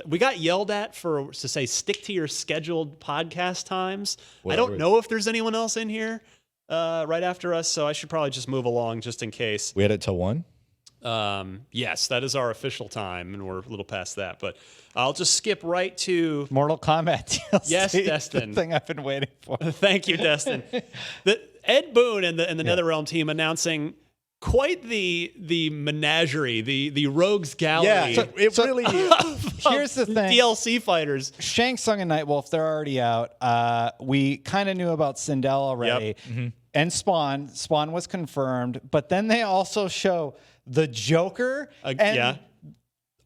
we got yelled at to say stick to your scheduled podcast times. I don't know if there's anyone else in here right after us, so I should probably just move along just in case. We had it till 1? Yes, that is our official time, and we're a little past that. But I'll just skip right to Mortal Kombat DLC. Yes, Destin. The thing I've been waiting for. Thank you, Destin. Ed Boon and the NetherRealm team announcing quite the menagerie, the rogues gallery. Yeah, so it really. Here's the thing. DLC fighters. Shang Tsung and Nightwolf, they're already out. We kind of knew about Sindel already. Yep. Mm-hmm. And Spawn. Spawn was confirmed. But then they also show the Joker and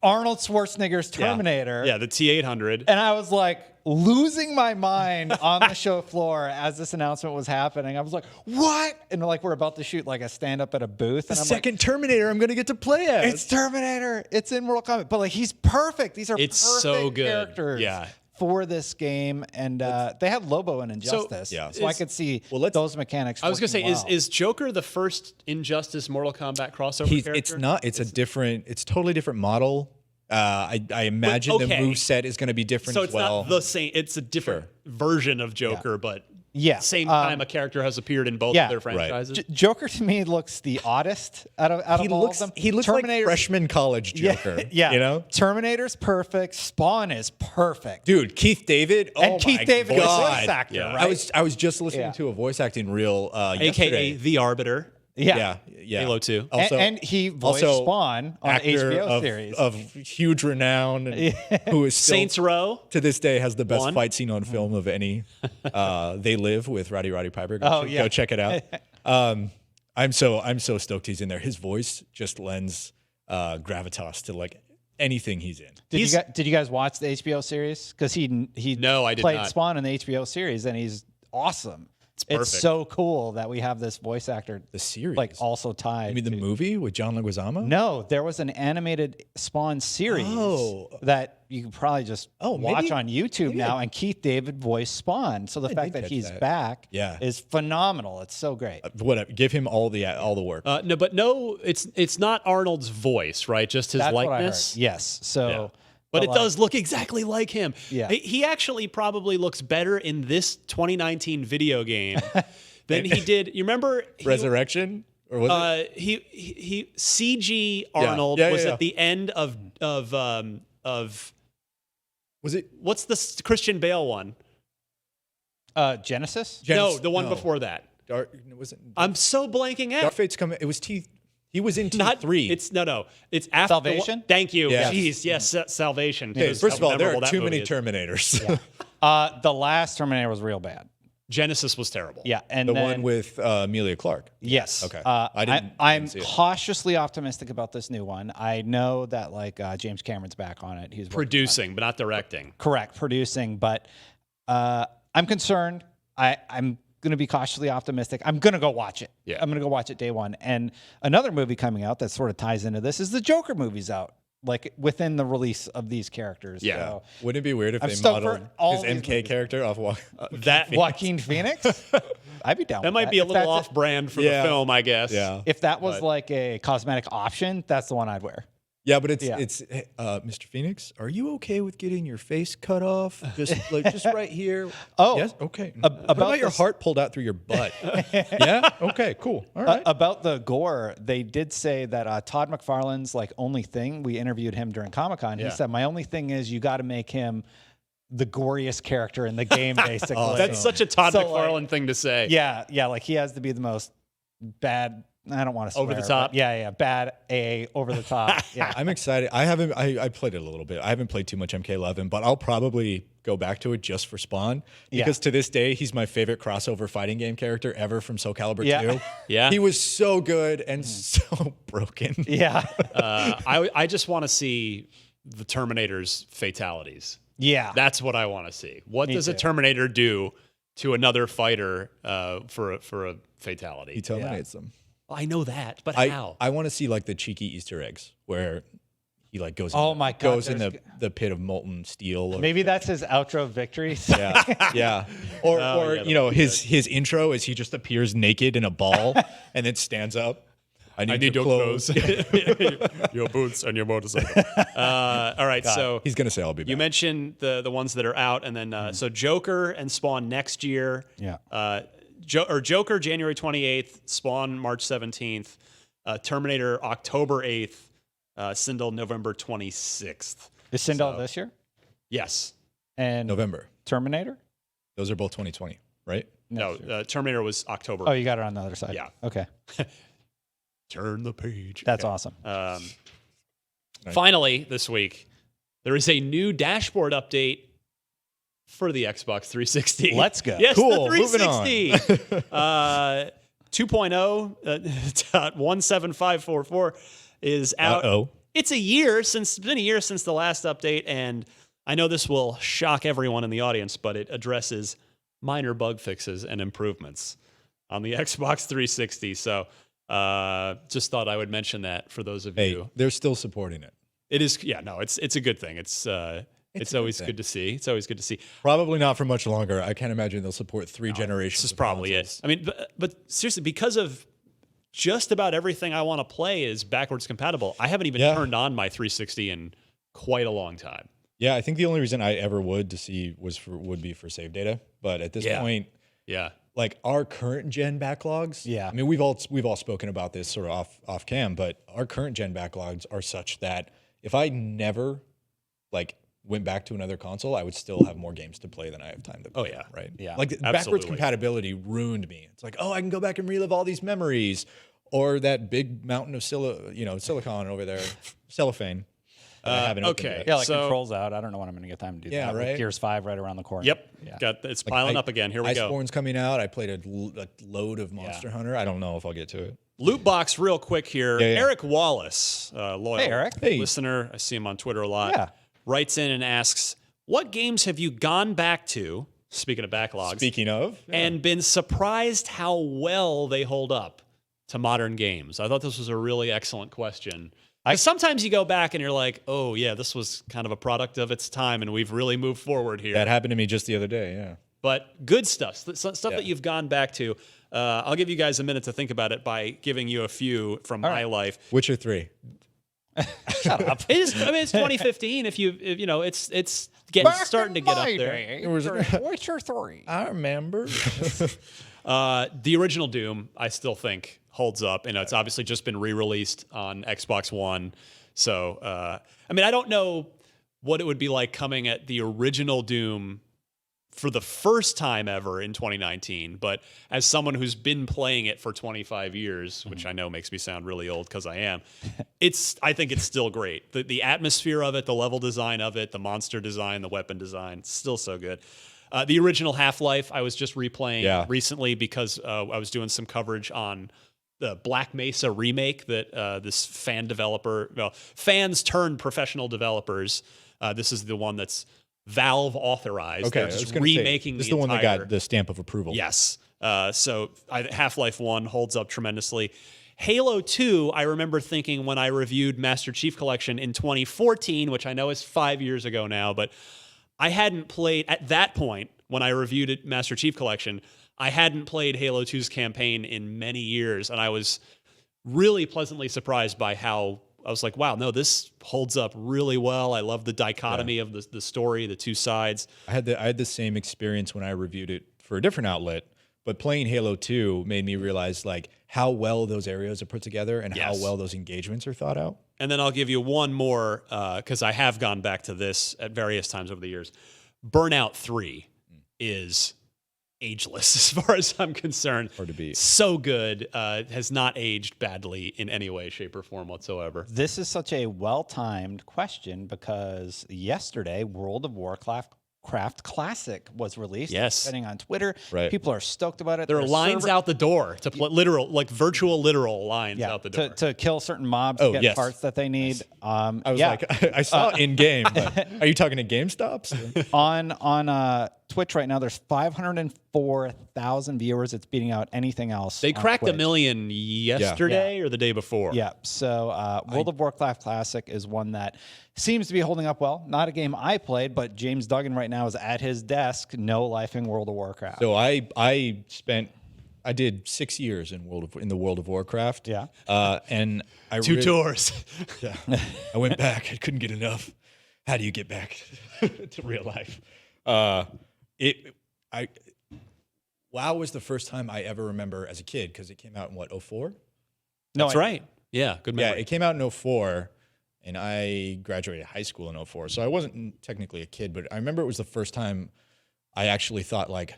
Arnold Schwarzenegger's Terminator. Yeah, the T-800. And I was like losing my mind on the show floor as this announcement was happening. I was like, what? And like we're about to shoot like a stand-up at a booth. And I'm second like, Terminator I'm going to get to play as. it's Terminator. It's in Mortal Kombat. But like he's perfect. These are It's perfect so good. characters. Yeah. For this game, and they had Lobo in Injustice, so I could see those mechanics. I was going to say, working well. is Joker the first Injustice Mortal Kombat crossover character? It's not. It's a different. It's totally different model. I imagine the moveset is going to be different so as well. Not the same. It's a different version of Joker, but same time a character has appeared in both of their franchises. Right. Joker to me looks the oddest out of all of them. He looks like freshman college Joker. Yeah, you know, Terminator's perfect. Spawn is perfect. Dude, Keith David. And Keith David is a voice actor. Yeah. Right? I was just listening to a voice acting reel, aka yesterday. The Arbiter. Yeah. Halo 2. Also, and he voiced Spawn on the HBO series. Of huge renown, and who is still, Saints Row. to this day has the best 1. fight scene on film of any. They Live with Roddy Piper. Go check it out. I'm so stoked he's in there. His voice just lends gravitas to like anything he's in. Did you guys watch the HBO series? Because he No, I did played not. Spawn in the HBO series, and he's awesome. It's so cool that we have this voice actor, The series, like also tied. I mean, the movie with John Leguizamo. No, there was an animated Spawn series that you can probably just watch on YouTube now. And Keith David voiced Spawn, so the fact that he's back is phenomenal. It's so great. Whatever, give him all the work. It's not Arnold's voice, right? Just his That's likeness. what I heard. Yes, so. Yeah. But it does look exactly like him. Yeah. He actually probably looks better in this 2019 video game than he did. You remember Resurrection? Or was it? He CG Arnold was at the end of was it? What's the Christian Bale one? Genesis? No, the one before that. Was it? I'm so blanking out. Dark Fate's coming. It was T. He was in T3. It's It's after Salvation? Thank you. Yeah. Jeez, yes, Salvation. Hey, first of all, there are too many is. Terminators. The last Terminator was real bad. Genesis was terrible. Yeah, and the then, one with Amelia Clarke. Yes. Okay. I'm didn't see it. cautiously optimistic about this new one. I know that James Cameron's back on it. He's Producing, but not directing. correct producing, but I'm concerned. I'm going to be cautiously optimistic. I'm going to go watch it. Yeah. I'm going to go watch it day one. And another movie coming out that sort of ties into this is the Joker movie's out, like within the release of these characters. Yeah. So, Wouldn't it be weird if I'm they stoked for modeled all his these MK movies. character off Joaquin Phoenix? I'd be down That with might be a If little that's off-brand for the film, I guess. Yeah. If that was like a cosmetic option, that's the one I'd wear. Yeah, but it's Mr. Phoenix, are you okay with getting your face cut off? Just right here. Oh. Yes? Okay. About about your this- heart pulled out through your butt? Yeah? Okay, cool. All right. About the gore, they did say that Todd McFarlane's only thing, we interviewed him during Comic-Con. He said, my only thing is you got to make him the goriest character in the game, basically. That's such a Todd McFarlane thing to say. Yeah, he has to be the most bad. I don't want to swear. Over the top? But bad over the top. Yeah. I'm excited. I played it a little bit. I haven't played too much MK11, but I'll probably go back to it just for Spawn because to this day, he's my favorite crossover fighting game character ever from Soul Calibur 2. Yeah. He was so good and so broken. Yeah. I just want to see the Terminator's fatalities. Yeah. That's what I want to see. What does a too. Terminator do to another fighter for a fatality? He terminates them. I know that, but how? I want to see the cheeky Easter eggs where he goes. Oh my God, Goes in the pit of molten steel. Or, Maybe that's his outro victory. yeah. Or his intro is he just appears naked in a ball and then stands up. I need your clothes. Your boots and your motorcycle. All right, so He's gonna say I'll be back. you mentioned the ones that are out, and then so Joker and Spawn next year. Yeah. Joker January 28th, Spawn March 17th, Terminator October 8th, Sindel November 26th. Is Sindel this year? Yes. And November. Terminator? Those are both 2020, right? No, Terminator was October. Oh, you got it on the other side. Yeah. Okay. Turn the page. That's awesome. Finally, this week, there is a new dashboard update for the Xbox 360. Let's go. Yes, Cool. the 360. 2.0.17544 is out. Uh-oh. It's been a year since the last update, and I know this will shock everyone in the audience, but it addresses minor bug fixes and improvements on the Xbox 360. So just thought I would mention that for those of you. Hey, they're still supporting it. It is, it's a good thing. It's always good to see. It's always good to see. Probably not for much longer. I can't imagine they'll support 3 generations. This is of probably consoles. it. I mean, but seriously, because of just about everything I want to play is backwards compatible, I haven't even turned on my 360 in quite a long time. Yeah, I think the only reason I ever would to see would be for save data. But at this point, like our current gen backlogs. Yeah. I mean, we've all spoken about this sort of off cam, but our current gen backlogs are such that if I never like went back to another console, I would still have more games to play than I have time to play. Oh, yeah. Right. Yeah. Like backwards Absolutely. compatibility ruined me. It's like, oh, I can go back and relive all these memories, or that big mountain of silicon over there, cellophane. I haven't opened okay. yet. Yeah, like So- Controls out. I don't know when I'm going to get time to do Yeah, that. With right? Gears 5 right around the corner. Yep. Yeah. It's piling up again. Here we go. Iceborne's coming out. I played a load of Monster Hunter. I don't know if I'll get to it. Loot box real quick here. Yeah. Eric Wallace, loyal Hey, Eric. Hey. listener, I see him on Twitter a lot, Yeah. writes in and asks, what games have you gone back to, speaking of backlogs, Speaking of, and been surprised how well they hold up to modern games? I thought this was a really excellent question. Sometimes you go back and you're like, oh, yeah, this was kind of a product of its time, and we've really moved forward here. that happened to me just the other day. Yeah. But good stuff, stuff that you've gone back to. I'll give you guys a minute to think about it by giving you a few from my life. Witcher 3. Shut up. It's 2015. If you know, it's starting to get up there. Witcher 3. I remember. The original Doom, I still think holds up. You know, it's obviously just been re-released on Xbox One. So, I mean, I don't know what it would be like coming at the original Doom for the first time ever in 2019, but as someone who's been playing it for 25 years, which I know makes me sound really old because I am, I think it's still great. The atmosphere of it, the level design of it, the monster design, the weapon design, still so good. The original Half-Life, I was just replaying recently because I was doing some coverage on the Black Mesa remake that this fans turned professional developers. This is the one that's Valve authorized. Okay, They're just remaking this is the one that got the stamp of approval. Yes. So Half-Life 1 holds up tremendously. Halo 2, I remember thinking when I reviewed Master Chief Collection in 2014, which I know is 5 years ago now, but I hadn't played, at that point, when I reviewed it, Master Chief Collection, I hadn't played Halo 2's campaign in many years, and I was really pleasantly surprised by how I was like, wow, no, this holds up really well. I love the dichotomy of the story, the two sides. I had the same experience when I reviewed it for a different outlet, but playing Halo 2 made me realize like how well those areas are put together and how well those engagements are thought out. And then I'll give you one more because I have gone back to this at various times over the years. Burnout 3 is ageless as far as I'm concerned. Hard to beat. So good. Has not aged badly in any way, shape, or form whatsoever. This is such a well-timed question because yesterday, World of Warcraft Classic was released. Yes. Depending on Twitter. Right. People are stoked about it. There are lines out the door to play virtual literal lines out the door. To kill certain mobs to get parts that they need. I was like, I saw it in game, but are you talking to GameStops? on Twitch right now, there's 504,000 viewers. It's beating out anything else. They cracked Twitch. 1 million yesterday or the day before. Yeah. So World of Warcraft Classic is one that seems to be holding up well. Not a game I played, but James Duggan right now is at his desk, no lifing World of Warcraft. So I did 6 years in the World of Warcraft. Yeah. And I Two tours. Yeah. I went back. I couldn't get enough. How do you get back to real life? WoW was the first time I ever remember as a kid because it came out in what, 04? No, That's right. Yeah, good memory. Yeah, it came out in 04, and I graduated high school in 04. So I wasn't technically a kid, but I remember it was the first time I actually thought, like,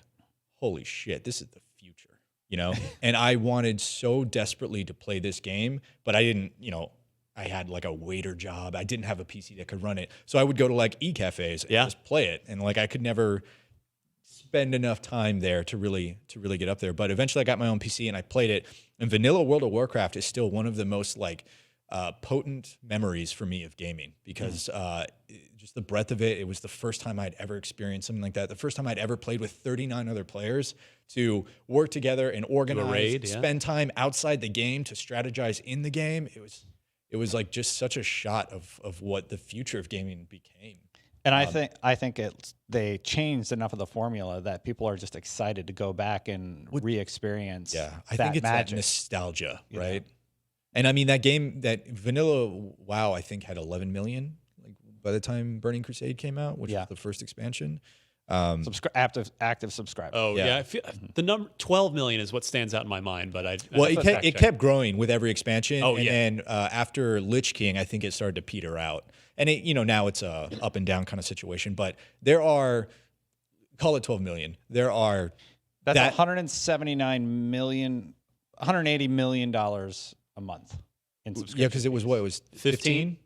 holy shit, this is the future, you know? And I wanted so desperately to play this game, but I didn't, you know, I had like a waiter job. I didn't have a PC that could run it. So I would go to like e-cafes and just play it. And like I could never spend enough time there to really get up there. But eventually I got my own PC and I played it. And vanilla World of Warcraft is still one of the most like potent memories for me of gaming because just the breadth of it. It was the first time I'd ever experienced something like that. The first time I'd ever played with 39 other players to work together and organize, raid, spend time outside the game to strategize in the game. It was like just such a shot of what the future of gaming became. And I think they changed enough of the formula that people are just excited to go back and re-experience. Yeah, I that think it's magic. that nostalgia, right? And I mean that game, that vanilla WoW, I think had 11 million like by the time Burning Crusade came out, which was the first expansion. Active subscribers. Oh yeah, I feel, the number 12 million is what stands out in my mind. But it kept growing with every expansion. Oh, and yeah. then after Lich King, I think it started to peter out. And it, you know, now it's a up and down kind of situation. But there are, call it 12 million. There are That's 179 million, 180 $1 million a month in subscription. Yeah, because it was what, it was 15?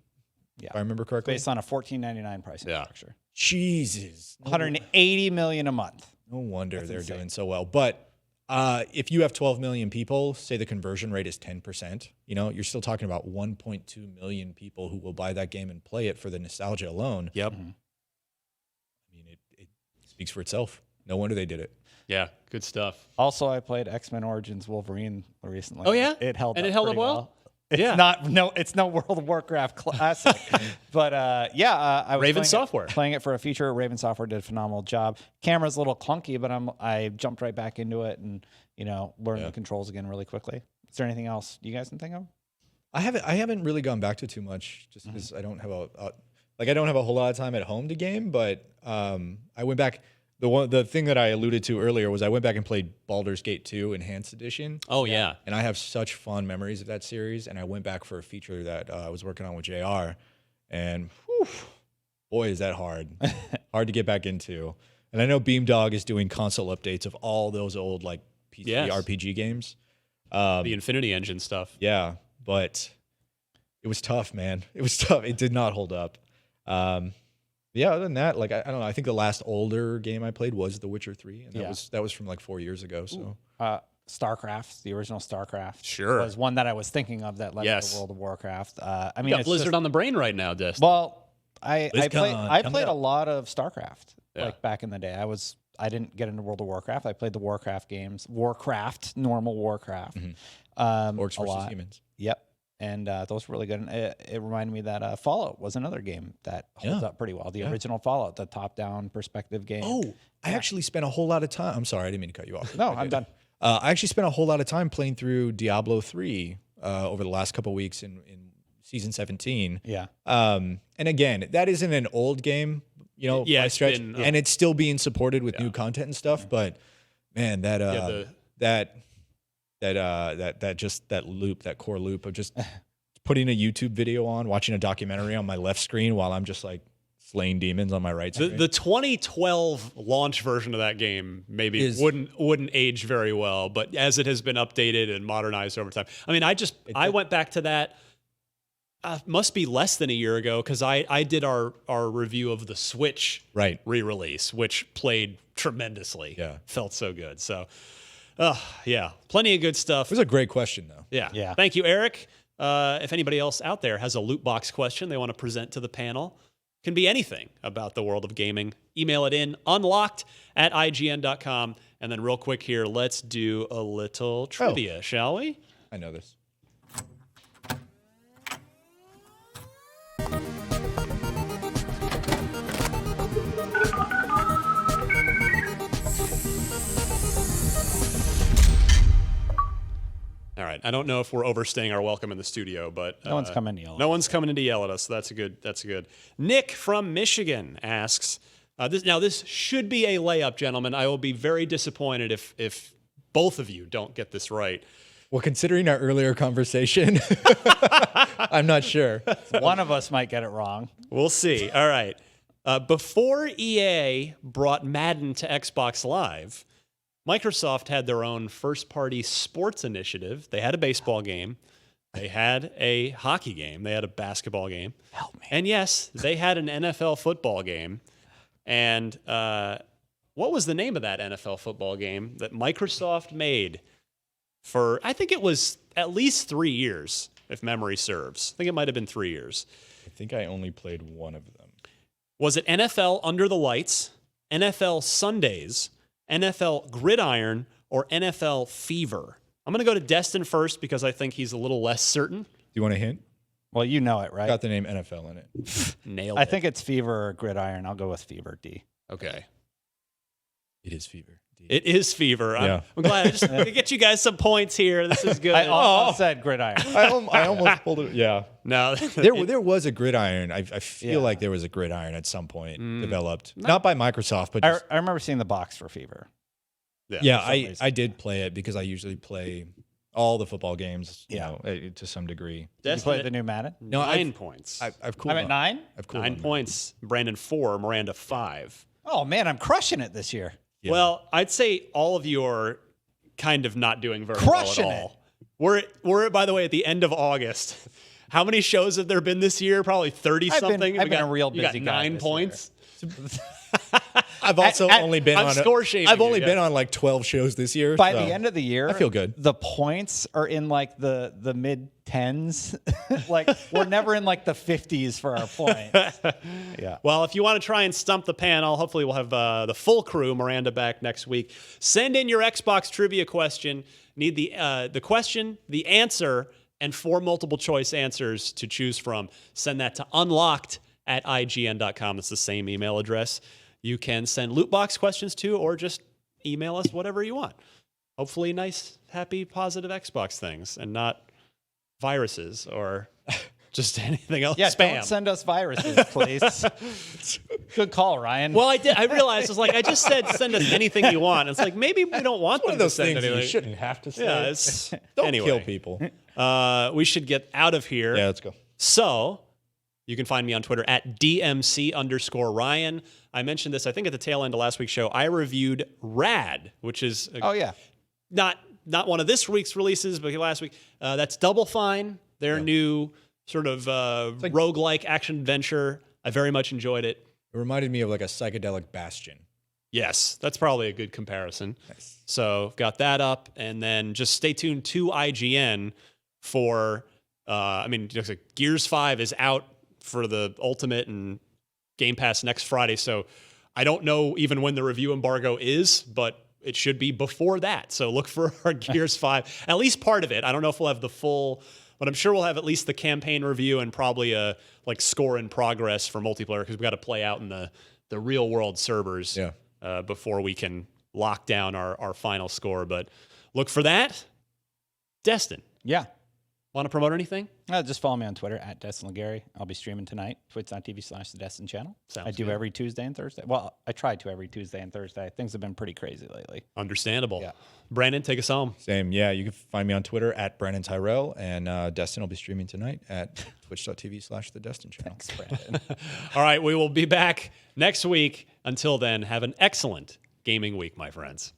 Yeah, if I remember correctly. based on a $14.99 pricing structure. Jesus, 180 million a month. no wonder they're insane. doing so well. But if you have 12 million people, say the conversion rate is 10%, you know, you're still talking about 1.2 million people who will buy that game and play it for the nostalgia alone. Yep. I mean, it speaks for itself. No wonder they did it. Yeah, good stuff. Also, I played X-Men Origins Wolverine recently. Oh, yeah? it held And up it held up pretty well? It's it's no World of Warcraft classic, but I was Raven Software. playing it for a feature. Raven Software did a phenomenal job. Camera's a little clunky, but I jumped right back into it and learned the controls again really quickly. Is there anything else you guys can think of? I haven't really gone back to too much just because I don't have I don't have a whole lot of time at home to game, but I went back. The thing that I alluded to earlier was I went back and played Baldur's Gate 2 Enhanced Edition. Oh yeah. And I have such fond memories of that series. And I went back for a feature that I was working on with JR. And whew, boy, is that hard. Hard to get back into. And I know Beamdog is doing console updates of all those old like PC RPG games. The Infinity Engine stuff. Yeah, but it was tough, man. It was tough. It did not hold up. Yeah, other than that, like I don't know. I think the last older game I played was The Witcher 3, and that was from like 4 years ago. So StarCraft, the original StarCraft, Sure. was one that I was thinking of that led to the World of Warcraft. I mean, You got it's Blizzard just, on the brain right now, Destin. well, I BlizzCon, played a lot of StarCraft Yeah. like back in the day. I didn't get into World of Warcraft. I played the Warcraft games, normal Warcraft, Orcs a versus lot. Humans. Yep. And those were really good. And it reminded me that Fallout was another game that holds up pretty well. The original Fallout, the top-down perspective game. Oh, I actually spent a whole lot of time. I'm sorry, I didn't mean to cut you off. No, I'm done. I actually spent a whole lot of time playing through Diablo 3 over the last couple of weeks in season 17. Yeah. And again, that isn't an old game, by stretch, and it's still being supported with new content and stuff. But man, that core loop of just putting a YouTube video on, watching a documentary on my left screen while I'm just like slaying demons on my right screen. The 2012 launch version of that game maybe wouldn't age very well, but as it has been updated and modernized over time. I mean, I went back to that. Must be less than a year ago because I did our review of the Switch re-release, which played tremendously. Yeah, felt so good. So. Yeah, plenty of good stuff. It was a great question, though. Yeah. Thank you, Eric. If anybody else out there has a loot box question they want to present to the panel, can be anything about the world of gaming, email it in unlocked@ign.com. And then real quick here, let's do a little trivia, shall we? I know this. All right. I don't know if we're overstaying our welcome in the studio, but No one's coming to yell at us. No one's coming in to yell at us. So that's good. Nick from Michigan asks, This should be a layup, gentlemen. I will be very disappointed if both of you don't get this right. Well, considering our earlier conversation, I'm not sure. One of us might get it wrong. We'll see. All right. Before EA brought Madden to Xbox Live, Microsoft had their own first-party sports initiative. They had a baseball game. They had a hockey game. They had a basketball game. Help me. And yes, they had an NFL football game. And what was the name of that NFL football game that Microsoft made for, I think it was at least 3 years, if memory serves. I think it might have been 3 years. I think I only played one of them. Was it NFL Under the Lights, NFL Sundays, NFL Gridiron, or NFL Fever? I'm going to go to Destin first because I think he's a little less certain. Do you want a hint? Well, you know it, right? Got the name NFL in it. Nailed I it. think it's Fever or Gridiron. I'll go with Fever, D. Okay. It is Fever. It is Fever. Yeah. I'm glad I just to get you guys some points here. This is good. I almost said Gridiron. I almost pulled it. Yeah. No, There was a gridiron. I feel Yeah. like there was a gridiron at some point developed. Not by Microsoft, but just, I remember seeing the box for Fever. yeah, for some reason. I did play it because I usually play all the football games, you Yeah. know, to some degree. You Destin, played the new Madden? No, 9 points. I've cooled I'm at on- 9? I've cooled 9 on that. points. Brandon 4, Miranda 5. Oh, man, I'm crushing it this year. Yeah. Well, I'd say all of you are kind of not doing very Crushing well at all. We're by the way at the end of August. How many shows have there been this year? Probably 30 something. I've been a real you got busy guy 9 this points. I've also only been I'm on score shaming I've only you, been on like 12 shows this year. By so the end of the year, I feel good. The points are in like the mid 10s. Like we're never in like the 50s for our points. Yeah. Well, if you want to try and stump the panel, hopefully we'll have the full crew, Miranda, back next week. Send in your Xbox trivia question. Need the question, the answer, and 4 multiple choice answers to choose from. Send that to unlocked@ign.com. It's the same email address. You can send loot box questions to, or just email us whatever you want. Hopefully nice, happy, positive Xbox things and not viruses or just anything else. Yeah, Spam. don't send us viruses, please. Good call, Ryan. Well, I did. I realized I just said send us anything you want. It's like maybe we don't want One them of those to send things anything. you shouldn't have to say. Yeah, it's Don't anyway. kill people. We should get out of here. Yeah, let's go. So you can find me on Twitter at DMC_Ryan. I mentioned this, I think, at the tail end of last week's show. I reviewed Rad, which is oh, yeah. not one of this week's releases, but last week. That's Double Fine, their new sort of roguelike action adventure. I very much enjoyed it. It reminded me of like a psychedelic Bastion. Yes, that's probably a good comparison. Nice. So got that up, and then just stay tuned to IGN for, Gears 5 is out for the Ultimate and Game Pass next Friday, so I don't know even when the review embargo is, but it should be before that. So look for our Gears 5, at least part of it. I don't know if we'll have the full, but I'm sure we'll have at least the campaign review and probably a score in progress for multiplayer, because we've got to play out in the real world servers before we can lock down our final score. But look for that. Destin, Yeah. want to promote anything? Just follow me on Twitter at Destin Legary. I'll be streaming tonight, twitch.tv/the Destin channel. Sounds I do good. every Tuesday and Thursday. Well, I try to every Tuesday and Thursday. Things have been pretty crazy lately. Understandable. Yeah. Brandon, take us home. Same. Yeah, you can find me on Twitter at Brandon Tyrell, and Destin will be streaming tonight at twitch.tv/the Destin channel. Thanks, Brandon. All right, we will be back next week. Until then, have an excellent gaming week, my friends.